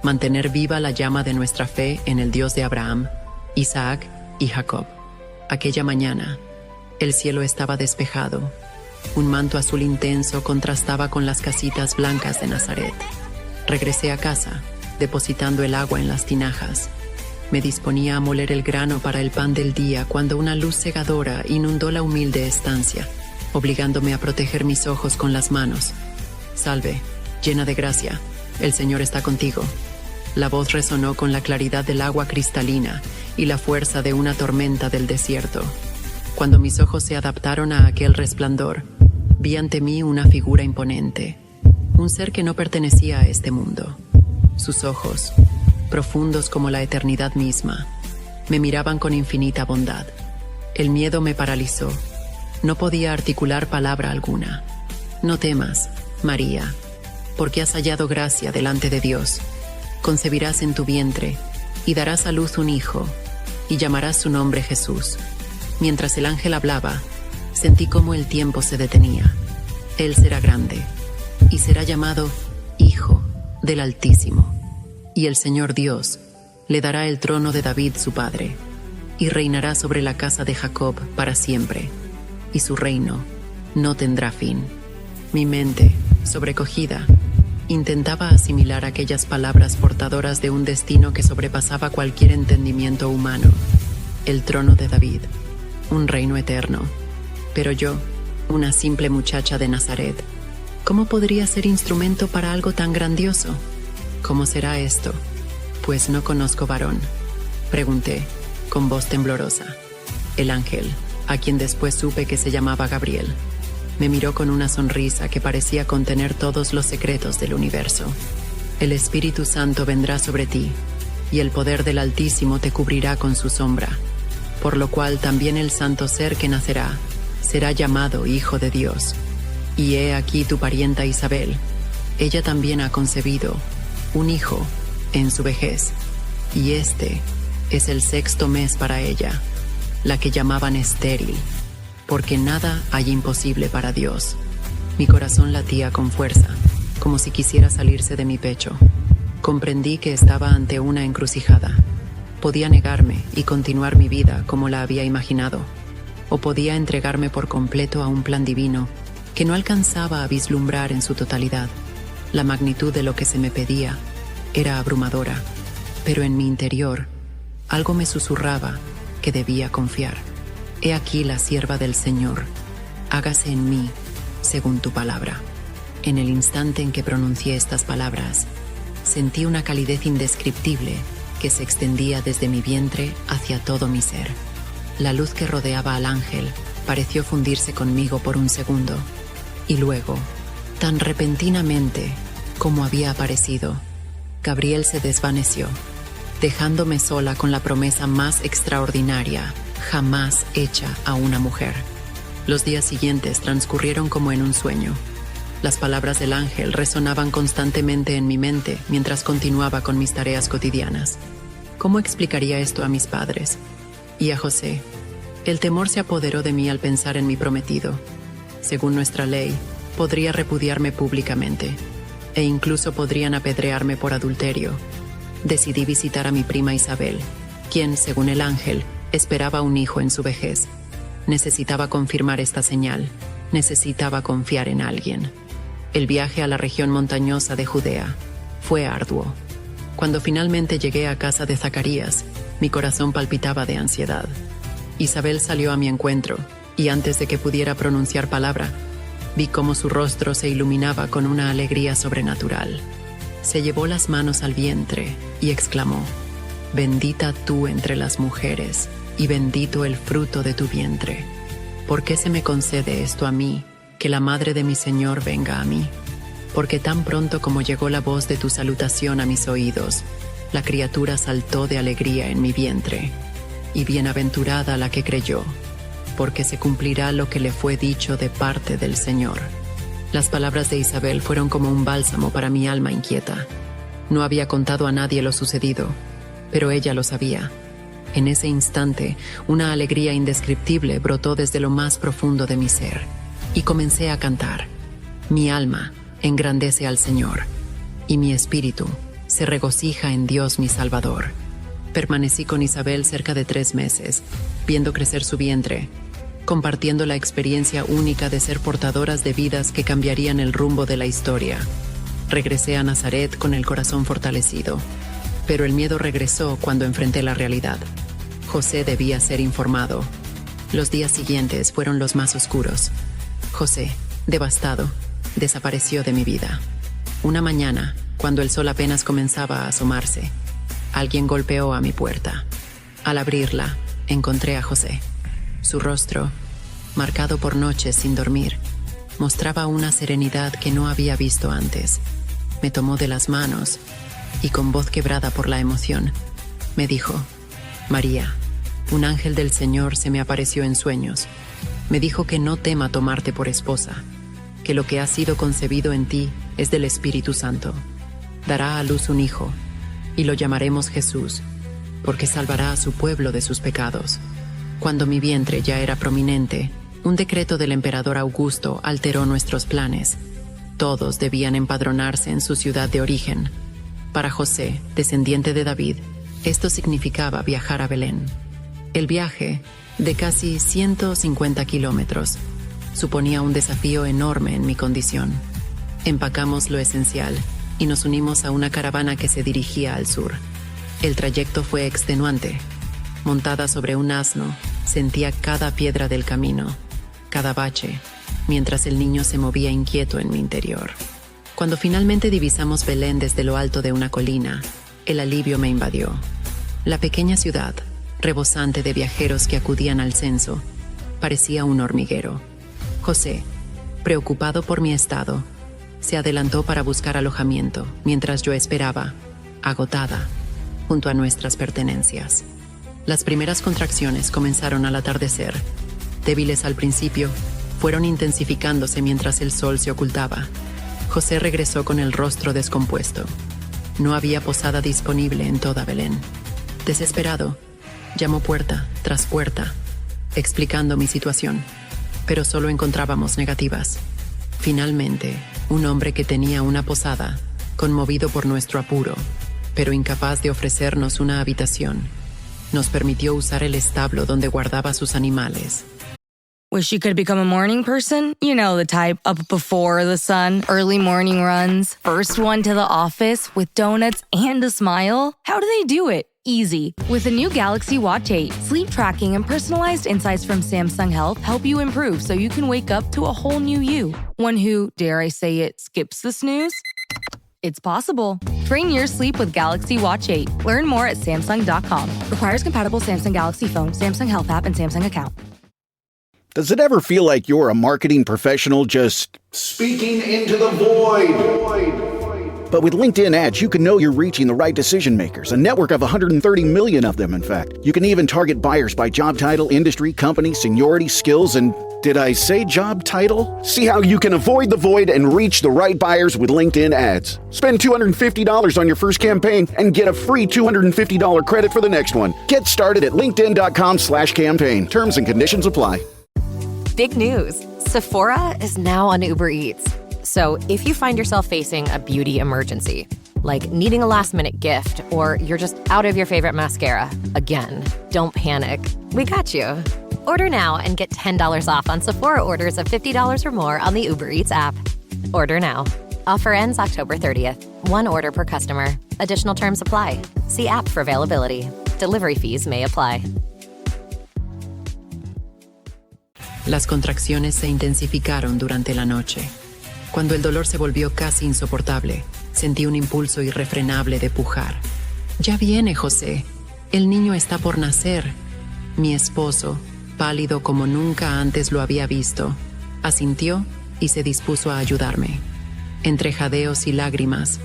mantener viva la llama de nuestra fe en el Dios de Abraham, Isaac y Jacob. Aquella mañana, el cielo estaba despejado. Un manto azul intenso contrastaba con las casitas blancas de Nazaret. Regresé a casa, depositando el agua en las tinajas. Me disponía a moler el grano para el pan del día cuando una luz cegadora inundó la humilde estancia, obligándome a proteger mis ojos con las manos. «Salve, llena de gracia, el Señor está contigo». La voz resonó con la claridad del agua cristalina y la fuerza de una tormenta del desierto. Cuando mis ojos se adaptaron a aquel resplandor, vi ante mí una figura imponente, un ser que no pertenecía a este mundo. Sus ojos, profundos como la eternidad misma, me miraban con infinita bondad. El miedo me paralizó. No podía articular palabra alguna. «No temas, María, porque has hallado gracia delante de Dios. Concebirás en tu vientre y darás a luz un hijo, y llamarás su nombre Jesús». Mientras el ángel hablaba, sentí cómo el tiempo se detenía. Él será grande, y será llamado Hijo del Altísimo. Y el Señor Dios le dará el trono de David su padre, y reinará sobre la casa de Jacob para siempre, y su reino no tendrá fin. Mi mente, sobrecogida, intentaba asimilar aquellas palabras portadoras de un destino que sobrepasaba cualquier entendimiento humano. El trono de David, un reino eterno. Pero yo, una simple muchacha de Nazaret, ¿cómo podría ser instrumento para algo tan grandioso? ¿Cómo será esto? Pues no conozco varón, pregunté, con voz temblorosa. El ángel, a quien después supe que se llamaba Gabriel, me miró con una sonrisa que parecía contener todos los secretos del universo. El Espíritu Santo vendrá sobre ti, y el poder del Altísimo te cubrirá con su sombra, por lo cual también el santo ser que nacerá será llamado Hijo de Dios. Y he aquí tu parienta Isabel, ella también ha concebido un hijo en su vejez, y este es el 6º mes para ella, la que llamaban estéril, porque nada hay imposible para Dios. Mi corazón latía con fuerza, como si quisiera salirse de mi pecho. Comprendí que estaba ante una encrucijada. Podía negarme y continuar mi vida como la había imaginado, o podía entregarme por completo a un plan divino que no alcanzaba a vislumbrar en su totalidad. La magnitud de lo que se me pedía era abrumadora, pero en mi interior algo me susurraba que debía confiar. He aquí la sierva del Señor, hágase en mí según tu palabra. En el instante en que pronuncié estas palabras, sentí una calidez indescriptible que se extendía desde mi vientre hacia todo mi ser. La luz que rodeaba al ángel pareció fundirse conmigo por un segundo, y luego, tan repentinamente como había aparecido, Gabriel se desvaneció, dejándome sola con la promesa más extraordinaria jamás hecha a una mujer. Los días siguientes transcurrieron como en un sueño. Las palabras del ángel resonaban constantemente en mi mente mientras continuaba con mis tareas cotidianas. ¿Cómo explicaría esto a mis padres? Y a José. El temor se apoderó de mí al pensar en mi prometido. Según nuestra ley, podría repudiarme públicamente, e incluso podrían apedrearme por adulterio. Decidí visitar a mi prima Isabel, quien, según el ángel, esperaba un hijo en su vejez. Necesitaba confirmar esta señal. Necesitaba confiar en alguien. El viaje a la región montañosa de Judea fue arduo. Cuando finalmente llegué a casa de Zacarías, mi corazón palpitaba de ansiedad. Isabel salió a mi encuentro, y antes de que pudiera pronunciar palabra, vi cómo su rostro se iluminaba con una alegría sobrenatural. Se llevó las manos al vientre y exclamó: «Bendita tú entre las mujeres, y bendito el fruto de tu vientre. ¿Por qué se me concede esto a mí, que la madre de mi Señor venga a mí? Porque tan pronto como llegó la voz de tu salutación a mis oídos, la criatura saltó de alegría en mi vientre. Y bienaventurada la que creyó, porque se cumplirá lo que le fue dicho de parte del Señor». Las palabras de Isabel fueron como un bálsamo para mi alma inquieta. No había contado a nadie lo sucedido, pero ella lo sabía. En ese instante, una alegría indescriptible brotó desde lo más profundo de mi ser, y comencé a cantar. Mi alma engrandece al Señor, y mi espíritu se regocija en Dios mi Salvador. Permanecí con Isabel cerca de 3 meses, viendo crecer su vientre, compartiendo la experiencia única de ser portadoras de vidas que cambiarían el rumbo de la historia. Regresé a Nazaret con el corazón fortalecido, pero el miedo regresó cuando enfrenté la realidad. José debía ser informado. Los días siguientes fueron los más oscuros. José, devastado, desapareció de mi vida. Una mañana, cuando el sol apenas comenzaba a asomarse, alguien golpeó a mi puerta. Al abrirla, encontré a José. Su rostro, marcado por noches sin dormir, mostraba una serenidad que no había visto antes. Me tomó de las manos y, con voz quebrada por la emoción, me dijo: «María, un ángel del Señor se me apareció en sueños. Me dijo que no tema tomarte por esposa, que lo que ha sido concebido en ti es del Espíritu Santo. Dará a luz un hijo, y lo llamaremos Jesús, porque salvará a su pueblo de sus pecados». Cuando mi vientre ya era prominente, un decreto del emperador Augusto alteró nuestros planes. Todos debían empadronarse en su ciudad de origen. Para José, descendiente de David, esto significaba viajar a Belén. El viaje, de casi 150 kilómetros, suponía un desafío enorme en mi condición. Empacamos lo esencial y nos unimos a una caravana que se dirigía al sur. El trayecto fue extenuante. Montada sobre un asno, sentía cada piedra del camino, cada bache, mientras el niño se movía inquieto en mi interior. Cuando finalmente divisamos Belén desde lo alto de una colina, el alivio me invadió. La pequeña ciudad, rebosante de viajeros que acudían al censo, parecía un hormiguero. José, preocupado por mi estado, se adelantó para buscar alojamiento, mientras yo esperaba, agotada, junto a nuestras pertenencias. Las primeras contracciones comenzaron al atardecer. Débiles al principio, fueron intensificándose mientras el sol se ocultaba. José regresó con el rostro descompuesto. No había posada disponible en toda Belén. Desesperado, llamó puerta tras puerta, explicando mi situación, pero solo encontrábamos negativas. Finalmente, un hombre que tenía una posada, conmovido por nuestro apuro, pero incapaz de ofrecernos una habitación, Nos permitió usar el establo donde guardaba sus animales. Wish you could become a morning person? You know, the type up before the sun, early morning runs, first one to the office with donuts and a smile. How do they do it? Easy. With the new Galaxy Watch 8, sleep tracking and personalized insights from Samsung Health help you improve so you can wake up to a whole new you. One who, dare I say it, skips the snooze? It's possible. Train your sleep with Galaxy Watch 8. Learn more at Samsung.com. Requires compatible Samsung Galaxy phone, Samsung Health app, and Samsung account. Does it ever feel like you're a marketing professional just speaking into the void? But with LinkedIn ads, you can know you're reaching the right decision makers, a network of 130 million of them, in fact. You can even target buyers by job title, industry, company, seniority, skills, and did I say job title? See how you can avoid the void and reach the right buyers with LinkedIn ads. Spend $250 on your first campaign and get a free $250 credit for the next one. Get started at linkedin.com/campaign. Terms and conditions apply. Big news. Sephora is now on Uber Eats. So if you find yourself facing a beauty emergency, like needing a last-minute gift, or you're just out of your favorite mascara, again, don't panic. We got you. Order now and get $10 off on Sephora orders of $50 or more on the Uber Eats app. Order now. Offer ends October 30th. One order per customer. Additional terms apply. See app for availability. Delivery fees may apply. Las contracciones se intensificaron durante la noche. Cuando el dolor se volvió casi insoportable, sentí un impulso irrefrenable de pujar. «Ya viene, José. El niño está por nacer». Mi esposo, pálido como nunca antes lo había visto, asintió y se dispuso a ayudarme. Entre jadeos y lágrimas,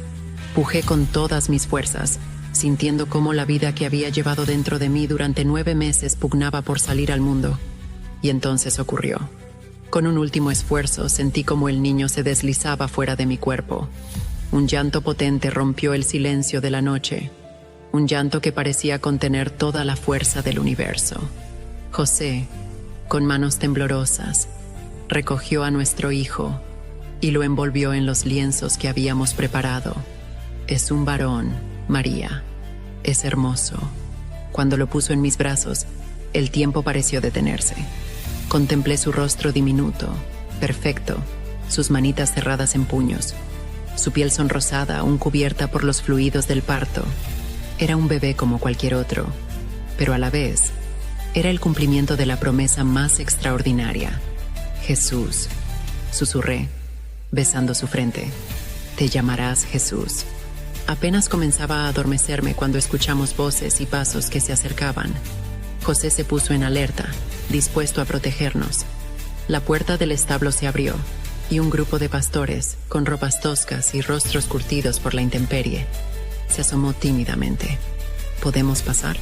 pujé con todas mis fuerzas, sintiendo cómo la vida que había llevado dentro de mí durante 9 meses pugnaba por salir al mundo. Y entonces ocurrió. Con un último esfuerzo sentí como el niño se deslizaba fuera de mi cuerpo. Un llanto potente rompió el silencio de la noche. Un llanto que parecía contener toda la fuerza del universo. José, con manos temblorosas, recogió a nuestro hijo y lo envolvió en los lienzos que habíamos preparado. Es un varón, María. Es hermoso. Cuando lo puso en mis brazos, el tiempo pareció detenerse. Contemplé su rostro diminuto, perfecto, sus manitas cerradas en puños, su piel sonrosada, aún cubierta por los fluidos del parto. Era un bebé como cualquier otro, pero a la vez era el cumplimiento de la promesa más extraordinaria. Jesús, susurré, besando su frente. Te llamarás Jesús. Apenas comenzaba a adormecerme cuando escuchamos voces y pasos que se acercaban. José se puso en alerta, dispuesto a protegernos. La puerta del establo se abrió, y un grupo de pastores, con ropas toscas y rostros curtidos por la intemperie, se asomó tímidamente. ¿Podemos pasar?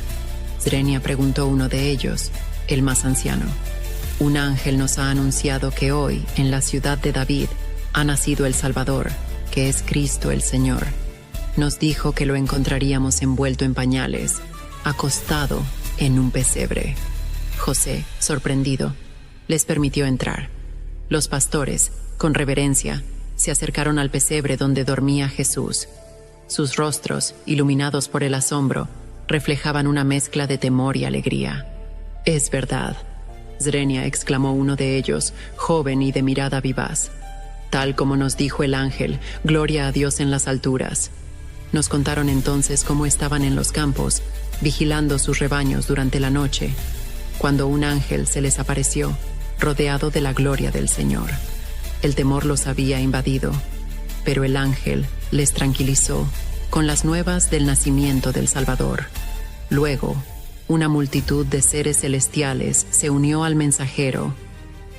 Zrenia preguntó uno de ellos, el más anciano. Un ángel nos ha anunciado que hoy, en la ciudad de David, ha nacido el Salvador, que es Cristo el Señor. Nos dijo que lo encontraríamos envuelto en pañales, acostado en un pesebre. José, sorprendido, les permitió entrar. Los pastores, con reverencia, se acercaron al pesebre donde dormía Jesús. Sus rostros, iluminados por el asombro, reflejaban una mezcla de temor y alegría. «Es verdad», Zrenia exclamó uno de ellos, joven y de mirada vivaz. «Tal como nos dijo el ángel, gloria a Dios en las alturas». Nos contaron entonces cómo estaban en los campos, vigilando sus rebaños durante la noche, cuando un ángel se les apareció, rodeado de la gloria del Señor. El temor los había invadido, pero el ángel les tranquilizó con las nuevas del nacimiento del Salvador. Luego, una multitud de seres celestiales se unió al mensajero,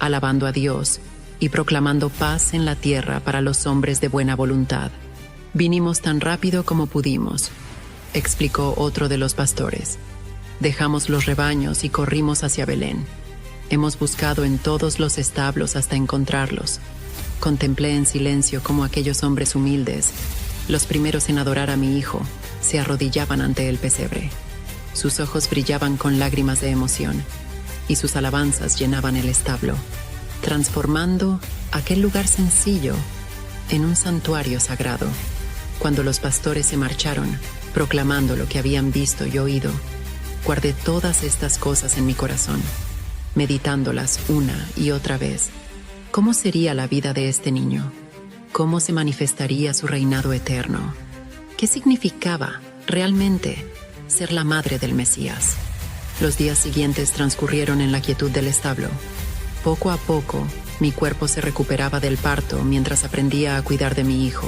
alabando a Dios y proclamando paz en la tierra para los hombres de buena voluntad. «Vinimos tan rápido como pudimos», explicó otro de los pastores. «Dejamos los rebaños y corrimos hacia Belén. Hemos buscado en todos los establos hasta encontrarlos. Contemplé en silencio cómo aquellos hombres humildes, los primeros en adorar a mi hijo, se arrodillaban ante el pesebre. Sus ojos brillaban con lágrimas de emoción, y sus alabanzas llenaban el establo, transformando aquel lugar sencillo en un santuario sagrado. Cuando los pastores se marcharon, proclamando lo que habían visto y oído, guardé todas estas cosas en mi corazón, meditándolas una y otra vez. ¿Cómo sería la vida de este niño? ¿Cómo se manifestaría su reinado eterno? ¿Qué significaba realmente ser la madre del Mesías? Los días siguientes transcurrieron en la quietud del establo. Poco a poco, mi cuerpo se recuperaba del parto mientras aprendía a cuidar de mi hijo.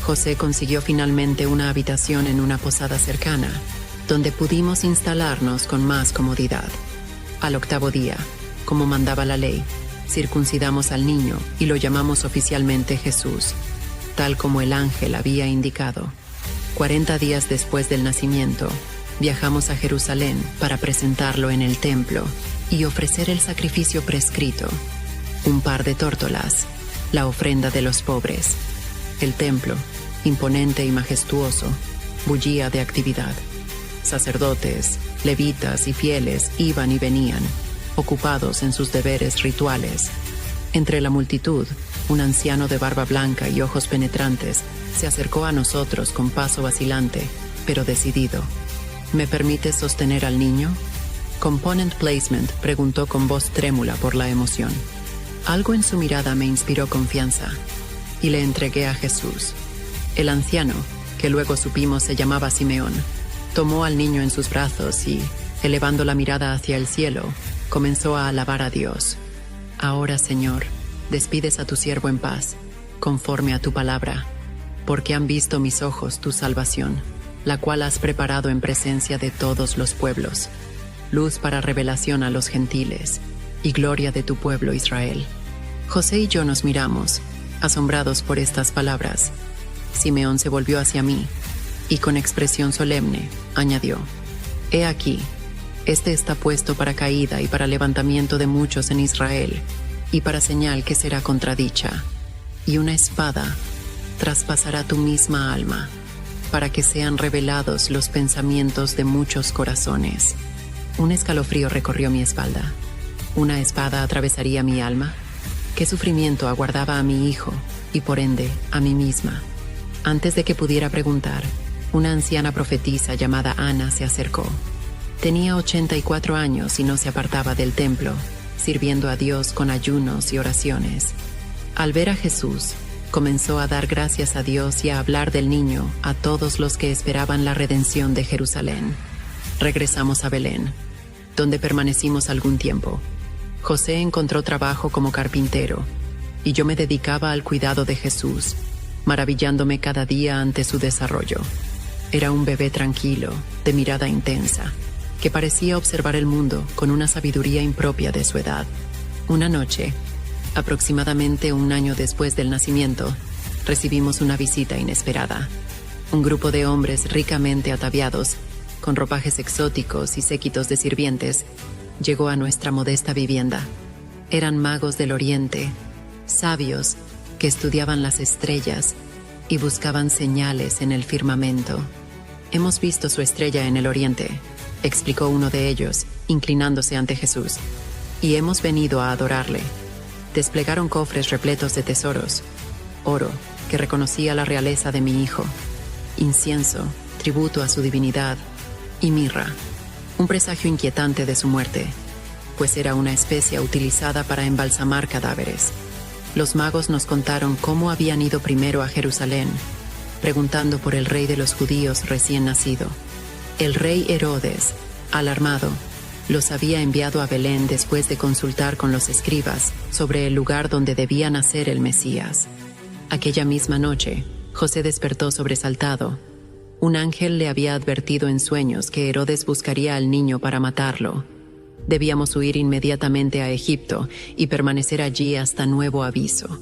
José consiguió finalmente una habitación en una posada cercana, donde pudimos instalarnos con más comodidad. Al 8º día, como mandaba la ley, circuncidamos al niño y lo llamamos oficialmente Jesús, tal como el ángel había indicado. 40 días después del nacimiento, viajamos a Jerusalén para presentarlo en el templo y ofrecer el sacrificio prescrito: un par de tórtolas, la ofrenda de los pobres. El templo, imponente y majestuoso, bullía de actividad. Sacerdotes, levitas y fieles iban y venían, ocupados en sus deberes rituales. Entre la multitud, un anciano de barba blanca y ojos penetrantes se acercó a nosotros con paso vacilante, pero decidido. ¿Me permites sostener al niño? Component Placement preguntó con voz trémula por la emoción. Algo en su mirada me inspiró confianza, y le entregué a Jesús. El anciano, que luego supimos se llamaba Simeón, tomó al niño en sus brazos y, elevando la mirada hacia el cielo, comenzó a alabar a Dios. Ahora, Señor, despides a tu siervo en paz, conforme a tu palabra, porque han visto mis ojos tu salvación, la cual has preparado en presencia de todos los pueblos, luz para revelación a los gentiles y gloria de tu pueblo Israel. José y yo nos miramos, asombrados por estas palabras. Simeón se volvió hacia mí y con expresión solemne añadió: He aquí, este está puesto para caída y para levantamiento de muchos en Israel, y para señal que será contradicha, y una espada traspasará tu misma alma, para que sean revelados los pensamientos de muchos corazones. Un escalofrío recorrió mi espalda. ¿Una espada atravesaría mi alma? ¿Qué sufrimiento aguardaba a mi hijo y por ende a mí misma? Antes de que pudiera preguntar, una anciana profetisa llamada Ana se acercó. Tenía 84 años y no se apartaba del templo, sirviendo a Dios con ayunos y oraciones. Al ver a Jesús, comenzó a dar gracias a Dios y a hablar del niño a todos los que esperaban la redención de Jerusalén. Regresamos a Belén, donde permanecimos algún tiempo. José encontró trabajo como carpintero, y yo me dedicaba al cuidado de Jesús, maravillándome cada día ante su desarrollo. Era un bebé tranquilo, de mirada intensa, que parecía observar el mundo con una sabiduría impropia de su edad. Una noche, aproximadamente un año después del nacimiento, recibimos una visita inesperada. Un grupo de hombres ricamente ataviados, con ropajes exóticos y séquitos de sirvientes, llegó a nuestra modesta vivienda. Eran magos del Oriente, sabios que estudiaban las estrellas y buscaban señales en el firmamento. Hemos visto su estrella en el Oriente, explicó uno de ellos, inclinándose ante Jesús, y hemos venido a adorarle. Desplegaron cofres repletos de tesoros, oro, que reconocía la realeza de mi hijo, incienso, tributo a su divinidad, y mirra, un presagio inquietante de su muerte, pues era una especia utilizada para embalsamar cadáveres. Los magos nos contaron cómo habían ido primero a Jerusalén, preguntando por el rey de los judíos recién nacido. El rey Herodes, alarmado, los había enviado a Belén después de consultar con los escribas sobre el lugar donde debía nacer el Mesías. Aquella misma noche, José despertó sobresaltado. Un ángel le había advertido en sueños que Herodes buscaría al niño para matarlo. Debíamos huir inmediatamente a Egipto y permanecer allí hasta nuevo aviso.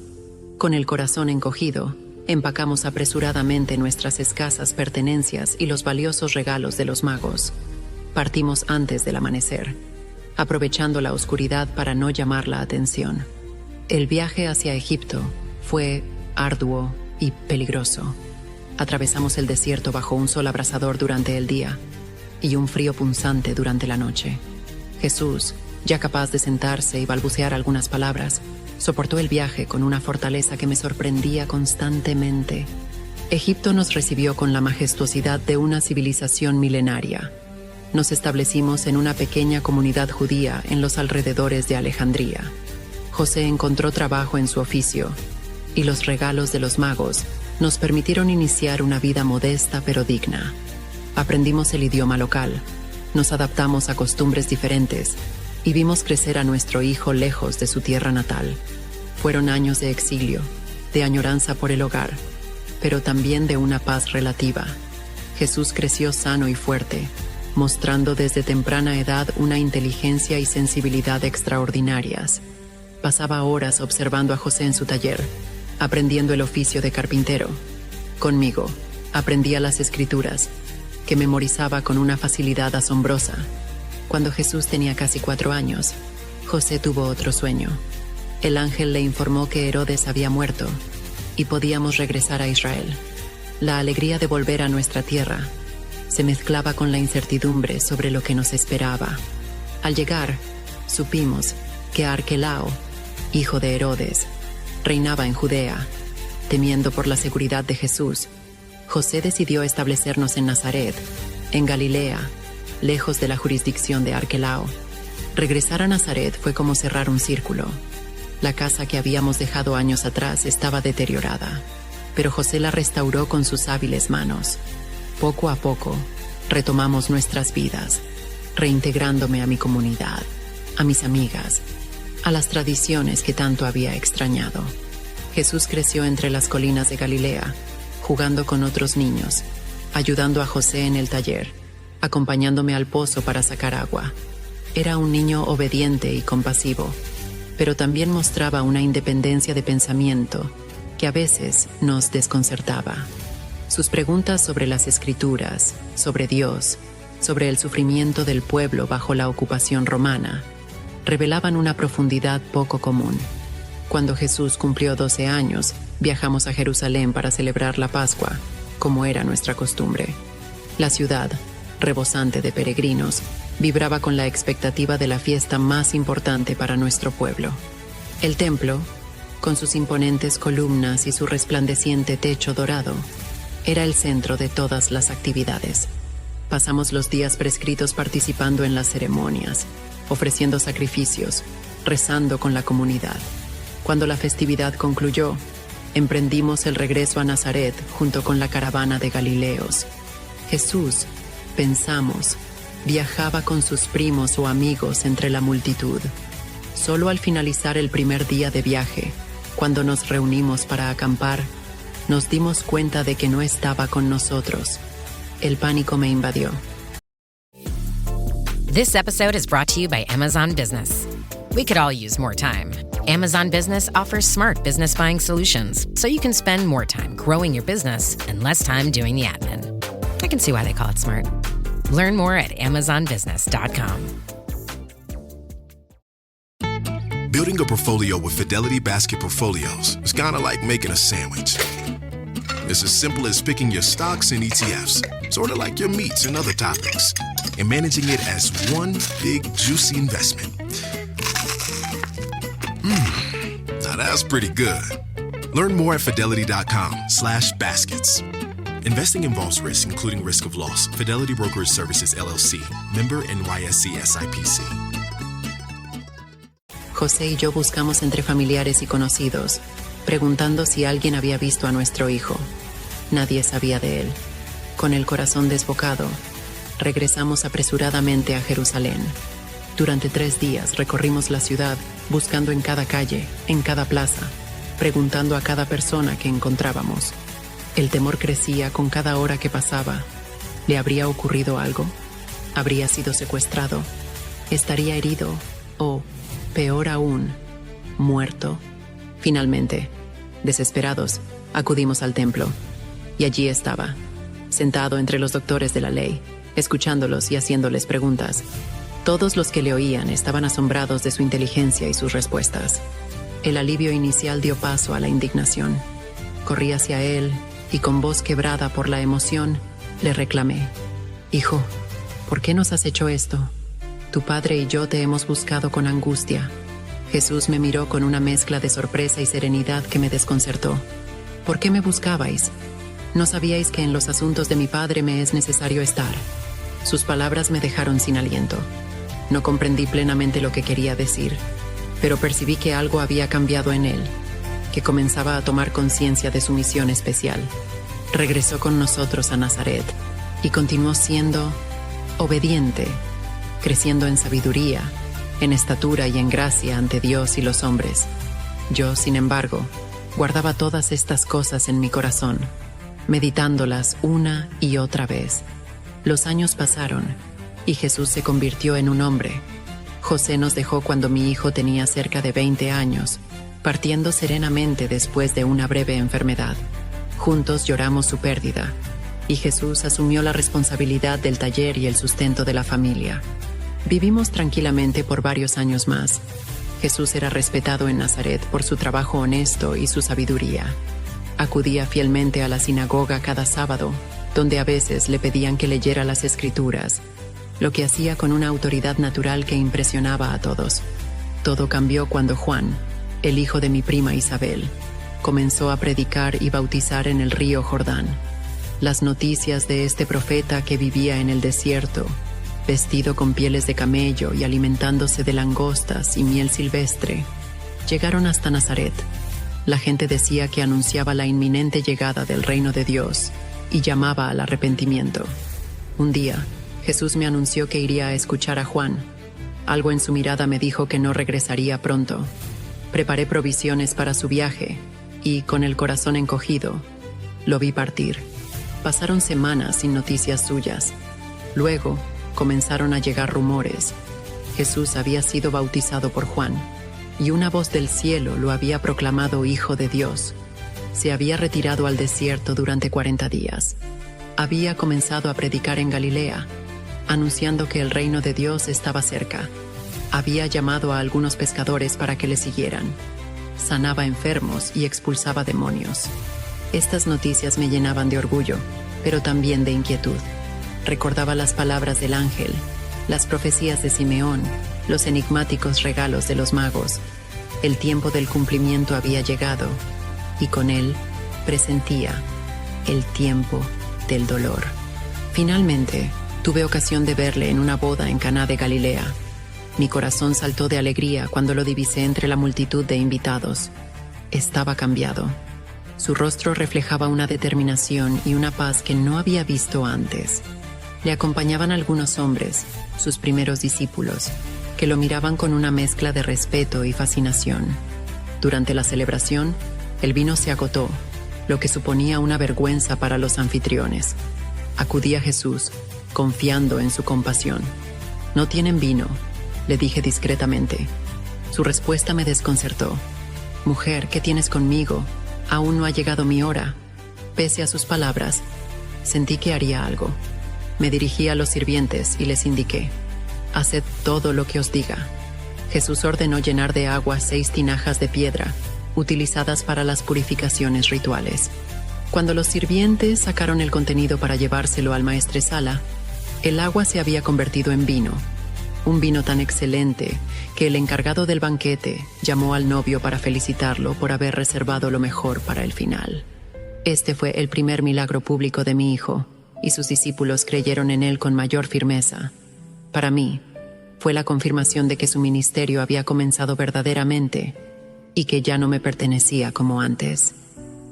Con el corazón encogido, empacamos apresuradamente nuestras escasas pertenencias y los valiosos regalos de los magos. Partimos antes del amanecer, aprovechando la oscuridad para no llamar la atención. El viaje hacia Egipto fue arduo y peligroso. Atravesamos el desierto bajo un sol abrasador durante el día y un frío punzante durante la noche. Jesús, ya capaz de sentarse y balbucear algunas palabras, soportó el viaje con una fortaleza que me sorprendía constantemente. Egipto nos recibió con la majestuosidad de una civilización milenaria. nos establecimos en una pequeña comunidad judía en los alrededores de Alejandría. José encontró trabajo en su oficio, y los regalos de los magos nos permitieron iniciar una vida modesta pero digna. Aprendimos el idioma local, nos adaptamos a costumbres diferentes y vimos crecer a nuestro hijo lejos de su tierra natal. Fueron años de exilio, de añoranza por el hogar, pero también de una paz relativa. Jesús creció sano y fuerte, mostrando desde temprana edad una inteligencia y sensibilidad extraordinarias. Pasaba horas observando a José en su taller, aprendiendo el oficio de carpintero. Conmigo, aprendía las escrituras, que memorizaba con una facilidad asombrosa. Cuando Jesús tenía casi 4 años, José tuvo otro sueño. El ángel le informó que Herodes había muerto y podíamos regresar a Israel. La alegría de volver a nuestra tierra se mezclaba con la incertidumbre sobre lo que nos esperaba. Al llegar, supimos que Arquelao, hijo de Herodes, reinaba en Judea. Temiendo por la seguridad de Jesús, José decidió establecernos en Nazaret, en Galilea, lejos de la jurisdicción de Arquelao. Regresar a Nazaret fue como cerrar un círculo. La casa que habíamos dejado años atrás estaba deteriorada, pero José la restauró con sus hábiles manos. Poco a poco, retomamos nuestras vidas, reintegrándome a mi comunidad, a mis amigas, a las tradiciones que tanto había extrañado. Jesús creció entre las colinas de Galilea, jugando con otros niños, ayudando a José en el taller, acompañándome al pozo para sacar agua. Era un niño obediente y compasivo, pero también mostraba una independencia de pensamiento que a veces nos desconcertaba. Sus preguntas sobre las Escrituras, sobre Dios, sobre el sufrimiento del pueblo bajo la ocupación romana, revelaban una profundidad poco común. Cuando Jesús cumplió 12 años, viajamos a Jerusalén para celebrar la Pascua, como era nuestra costumbre. La ciudad, rebosante de peregrinos, vibraba con la expectativa de la fiesta más importante para nuestro pueblo. El templo, con sus imponentes columnas y su resplandeciente techo dorado, era el centro de todas las actividades. Pasamos los días prescritos participando en las ceremonias, ofreciendo sacrificios, rezando con la comunidad. Cuando la festividad concluyó, emprendimos el regreso a Nazaret junto con la caravana de Galileos. Jesús, pensamos, viajaba con sus primos o amigos entre la multitud. Solo al finalizar el primer día de viaje, cuando nos reunimos para acampar, nos dimos cuenta de que no estaba con nosotros. El pánico me invadió. This episode is brought to you by Amazon Business. We could all use more time. Amazon Business offers smart business buying solutions, so you can spend more time growing your business and less time doing the admin. I can see why they call it smart. Learn more at amazonbusiness.com. Building a portfolio with Fidelity Basket Portfolios is kind of like making a sandwich. It's as simple as picking your stocks and ETFs, sort of like your meats and other toppings, and managing it as one big, juicy investment. Now that's pretty good. Learn more at fidelity.com/baskets. Investing involves risk, including risk of loss. Fidelity Brokerage Services, LLC. Member NYSE SIPC. José y yo buscamos entre familiares y conocidos, preguntando si alguien había visto a nuestro hijo. Nadie sabía de él. Con el corazón desbocado, regresamos apresuradamente a Jerusalén. Durante 3 días recorrimos la ciudad, buscando en cada calle, en cada plaza, preguntando a cada persona que encontrábamos. El temor crecía con cada hora que pasaba. ¿Le habría ocurrido algo? ¿Habría sido secuestrado? ¿Estaría herido? ¿O, peor aún, muerto? Finalmente, desesperados, acudimos al templo. Y allí estaba, sentado entre los doctores de la ley, escuchándolos y haciéndoles preguntas. Todos los que le oían estaban asombrados de su inteligencia y sus respuestas. El alivio inicial dio paso a la indignación. Corrí hacia él y con voz quebrada por la emoción, le reclamé: «Hijo, ¿por qué nos has hecho esto? Tu padre y yo te hemos buscado con angustia». Jesús me miró con una mezcla de sorpresa y serenidad que me desconcertó. «¿Por qué me buscabais? ¿No sabíais que en los asuntos de mi padre me es necesario estar?» Sus palabras me dejaron sin aliento. No comprendí plenamente lo que quería decir, pero percibí que algo había cambiado en él, que comenzaba a tomar conciencia de su misión especial. Regresó con nosotros a Nazaret y continuó siendo obediente, creciendo en sabiduría, en estatura y en gracia ante Dios y los hombres. Yo, sin embargo, guardaba todas estas cosas en mi corazón, meditándolas una y otra vez. Los años pasaron y Jesús se convirtió en un hombre. José nos dejó cuando mi hijo tenía cerca de 20 años, partiendo serenamente después de una breve enfermedad. Juntos lloramos su pérdida, y Jesús asumió la responsabilidad del taller y el sustento de la familia. Vivimos tranquilamente por varios años más. Jesús era respetado en Nazaret por su trabajo honesto y su sabiduría. Acudía fielmente a la sinagoga cada sábado, donde a veces le pedían que leyera las Escrituras, lo que hacía con una autoridad natural que impresionaba a todos. Todo cambió cuando Juan, el hijo de mi prima Isabel, comenzó a predicar y bautizar en el río Jordán. Las noticias de este profeta que vivía en el desierto, vestido con pieles de camello y alimentándose de langostas y miel silvestre, llegaron hasta Nazaret. La gente decía que anunciaba la inminente llegada del reino de Dios y llamaba al arrepentimiento. Un día, Jesús me anunció que iría a escuchar a Juan. Algo en su mirada me dijo que no regresaría pronto. Preparé provisiones para su viaje y, con el corazón encogido, lo vi partir. Pasaron semanas sin noticias suyas. Luego, comenzaron a llegar rumores. Jesús había sido bautizado por Juan, y una voz del cielo lo había proclamado Hijo de Dios. Se había retirado al desierto durante 40 días. Había comenzado a predicar en Galilea, anunciando que el reino de Dios estaba cerca. Había llamado a algunos pescadores para que le siguieran. Sanaba enfermos y expulsaba demonios. Estas noticias me llenaban de orgullo, pero también de inquietud. Recordaba las palabras del ángel, las profecías de Simeón, los enigmáticos regalos de los magos. El tiempo del cumplimiento había llegado, y con él presentía el tiempo del dolor. Finalmente, tuve ocasión de verle en una boda en Caná de Galilea. Mi corazón saltó de alegría cuando lo divisé entre la multitud de invitados. Estaba cambiado. Su rostro reflejaba una determinación y una paz que no había visto antes. Le acompañaban algunos hombres, sus primeros discípulos, que lo miraban con una mezcla de respeto y fascinación. Durante la celebración, el vino se agotó, lo que suponía una vergüenza para los anfitriones. Acudí a Jesús, confiando en su compasión. «¿No tienen vino?», le dije discretamente. Su respuesta me desconcertó. «Mujer, ¿qué tienes conmigo? Aún no ha llegado mi hora». Pese a sus palabras, sentí que haría algo. Me dirigí a los sirvientes y les indiqué: «Haced todo lo que os diga». Jesús ordenó llenar de agua 6 tinajas de piedra, utilizadas para las purificaciones rituales. Cuando los sirvientes sacaron el contenido para llevárselo al maestresala, el agua se había convertido en vino. Un vino tan excelente que el encargado del banquete llamó al novio para felicitarlo por haber reservado lo mejor para el final. Este fue el primer milagro público de mi hijo, y sus discípulos creyeron en él con mayor firmeza. Para mí, fue la confirmación de que su ministerio había comenzado verdaderamente y que ya no me pertenecía como antes.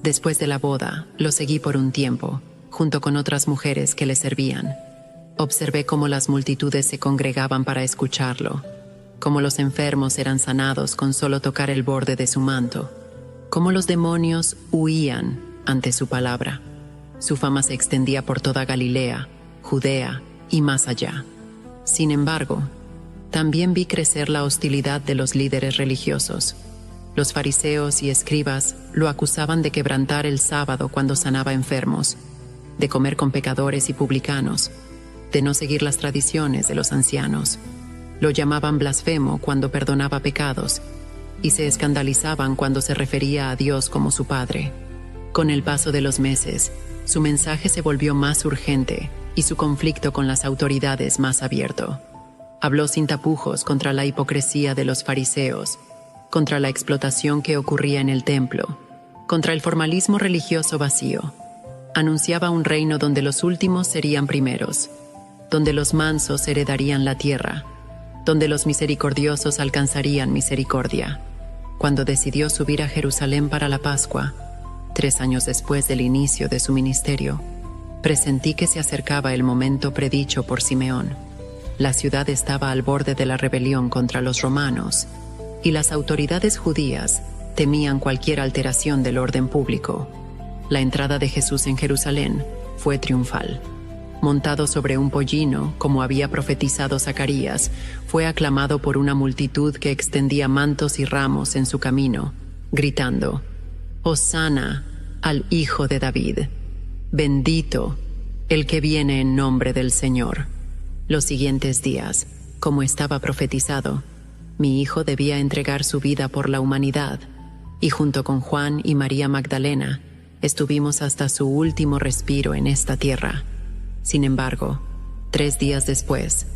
Después de la boda, lo seguí por un tiempo, junto con otras mujeres que le servían. Observé cómo las multitudes se congregaban para escucharlo, cómo los enfermos eran sanados con solo tocar el borde de su manto, cómo los demonios huían ante su palabra. Su fama se extendía por toda Galilea, Judea y más allá. Sin embargo, también vi crecer la hostilidad de los líderes religiosos. Los fariseos y escribas lo acusaban de quebrantar el sábado cuando sanaba enfermos, de comer con pecadores y publicanos, de no seguir las tradiciones de los ancianos. Lo llamaban blasfemo cuando perdonaba pecados y se escandalizaban cuando se refería a Dios como su Padre. Con el paso de los meses, su mensaje se volvió más urgente y su conflicto con las autoridades más abierto. Habló sin tapujos contra la hipocresía de los fariseos, contra la explotación que ocurría en el templo, contra el formalismo religioso vacío. Anunciaba un reino donde los últimos serían primeros. donde los mansos heredarían la tierra, donde los misericordiosos alcanzarían misericordia. Cuando decidió subir a Jerusalén para la Pascua, 3 años después del inicio de su ministerio, presentí que se acercaba el momento predicho por Simeón. La ciudad estaba al borde de la rebelión contra los romanos, y las autoridades judías temían cualquier alteración del orden público. La entrada de Jesús en Jerusalén fue triunfal. Montado sobre un pollino, como había profetizado Zacarías, fue aclamado por una multitud que extendía mantos y ramos en su camino, gritando: «Hosana al Hijo de David, bendito el que viene en nombre del Señor». Los siguientes días, como estaba profetizado, mi hijo debía entregar su vida por la humanidad, y junto con Juan y María Magdalena, estuvimos hasta su último respiro en esta tierra. Sin embargo, 3 días después,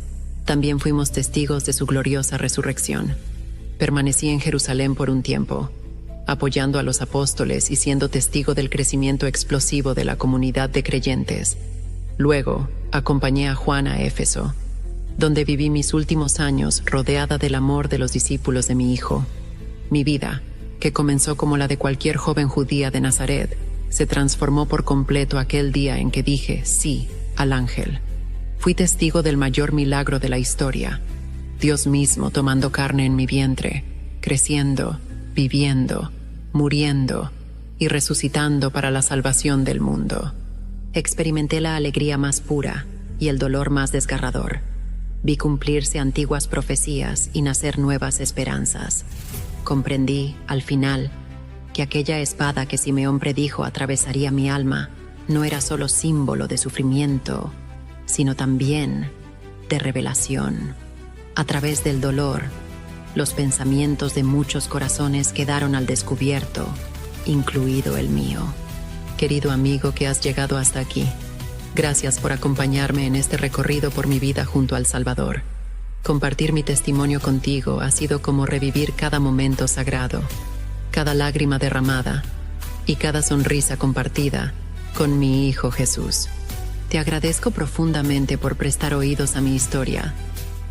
también fuimos testigos de su gloriosa resurrección. Permanecí en Jerusalén por un tiempo, apoyando a los apóstoles y siendo testigo del crecimiento explosivo de la comunidad de creyentes. Luego, acompañé a Juan a Éfeso, donde viví mis últimos años rodeada del amor de los discípulos de mi hijo. Mi vida, que comenzó como la de cualquier joven judía de Nazaret, se transformó por completo aquel día en que dije sí al ángel. Fui testigo del mayor milagro de la historia, Dios mismo tomando carne en mi vientre, creciendo, viviendo, muriendo y resucitando para la salvación del mundo. Experimenté la alegría más pura y el dolor más desgarrador. Vi cumplirse antiguas profecías y nacer nuevas esperanzas. Comprendí, al final, que aquella espada que Simeón predijo atravesaría mi alma no era solo símbolo de sufrimiento, sino también de revelación. A través del dolor, los pensamientos de muchos corazones quedaron al descubierto, incluido el mío. Querido amigo que has llegado hasta aquí, gracias por acompañarme en este recorrido por mi vida junto al Salvador. Compartir mi testimonio contigo ha sido como revivir cada momento sagrado, cada lágrima derramada y cada sonrisa compartida con mi Hijo Jesús. Te agradezco profundamente por prestar oídos a mi historia,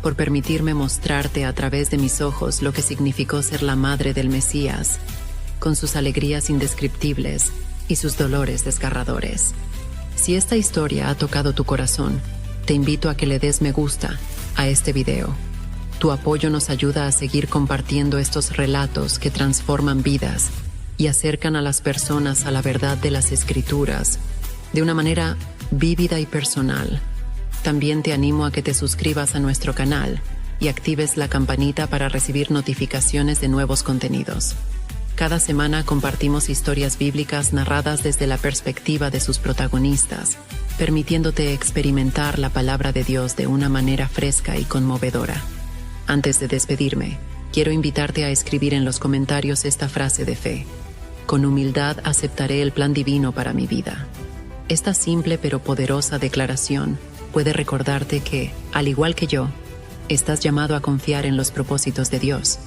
por permitirme mostrarte a través de mis ojos lo que significó ser la madre del Mesías, con sus alegrías indescriptibles y sus dolores desgarradores. Si esta historia ha tocado tu corazón, te invito a que le des me gusta a este video. Tu apoyo nos ayuda a seguir compartiendo estos relatos que transforman vidas y acercan a las personas a la verdad de las Escrituras de una manera vívida y personal. También te animo a que te suscribas a nuestro canal y actives la campanita para recibir notificaciones de nuevos contenidos. Cada semana compartimos historias bíblicas narradas desde la perspectiva de sus protagonistas, permitiéndote experimentar la palabra de Dios de una manera fresca y conmovedora. Antes de despedirme, quiero invitarte a escribir en los comentarios esta frase de fe: con humildad aceptaré el plan divino para mi vida. Esta simple pero poderosa declaración puede recordarte que, al igual que yo, estás llamado a confiar en los propósitos de Dios,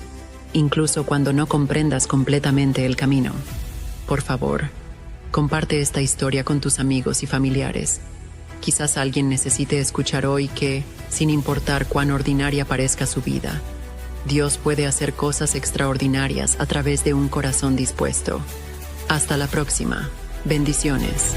incluso cuando no comprendas completamente el camino. Por favor, comparte esta historia con tus amigos y familiares. Quizás alguien necesite escuchar hoy que, sin importar cuán ordinaria parezca su vida, Dios puede hacer cosas extraordinarias a través de un corazón dispuesto. Hasta la próxima. Bendiciones.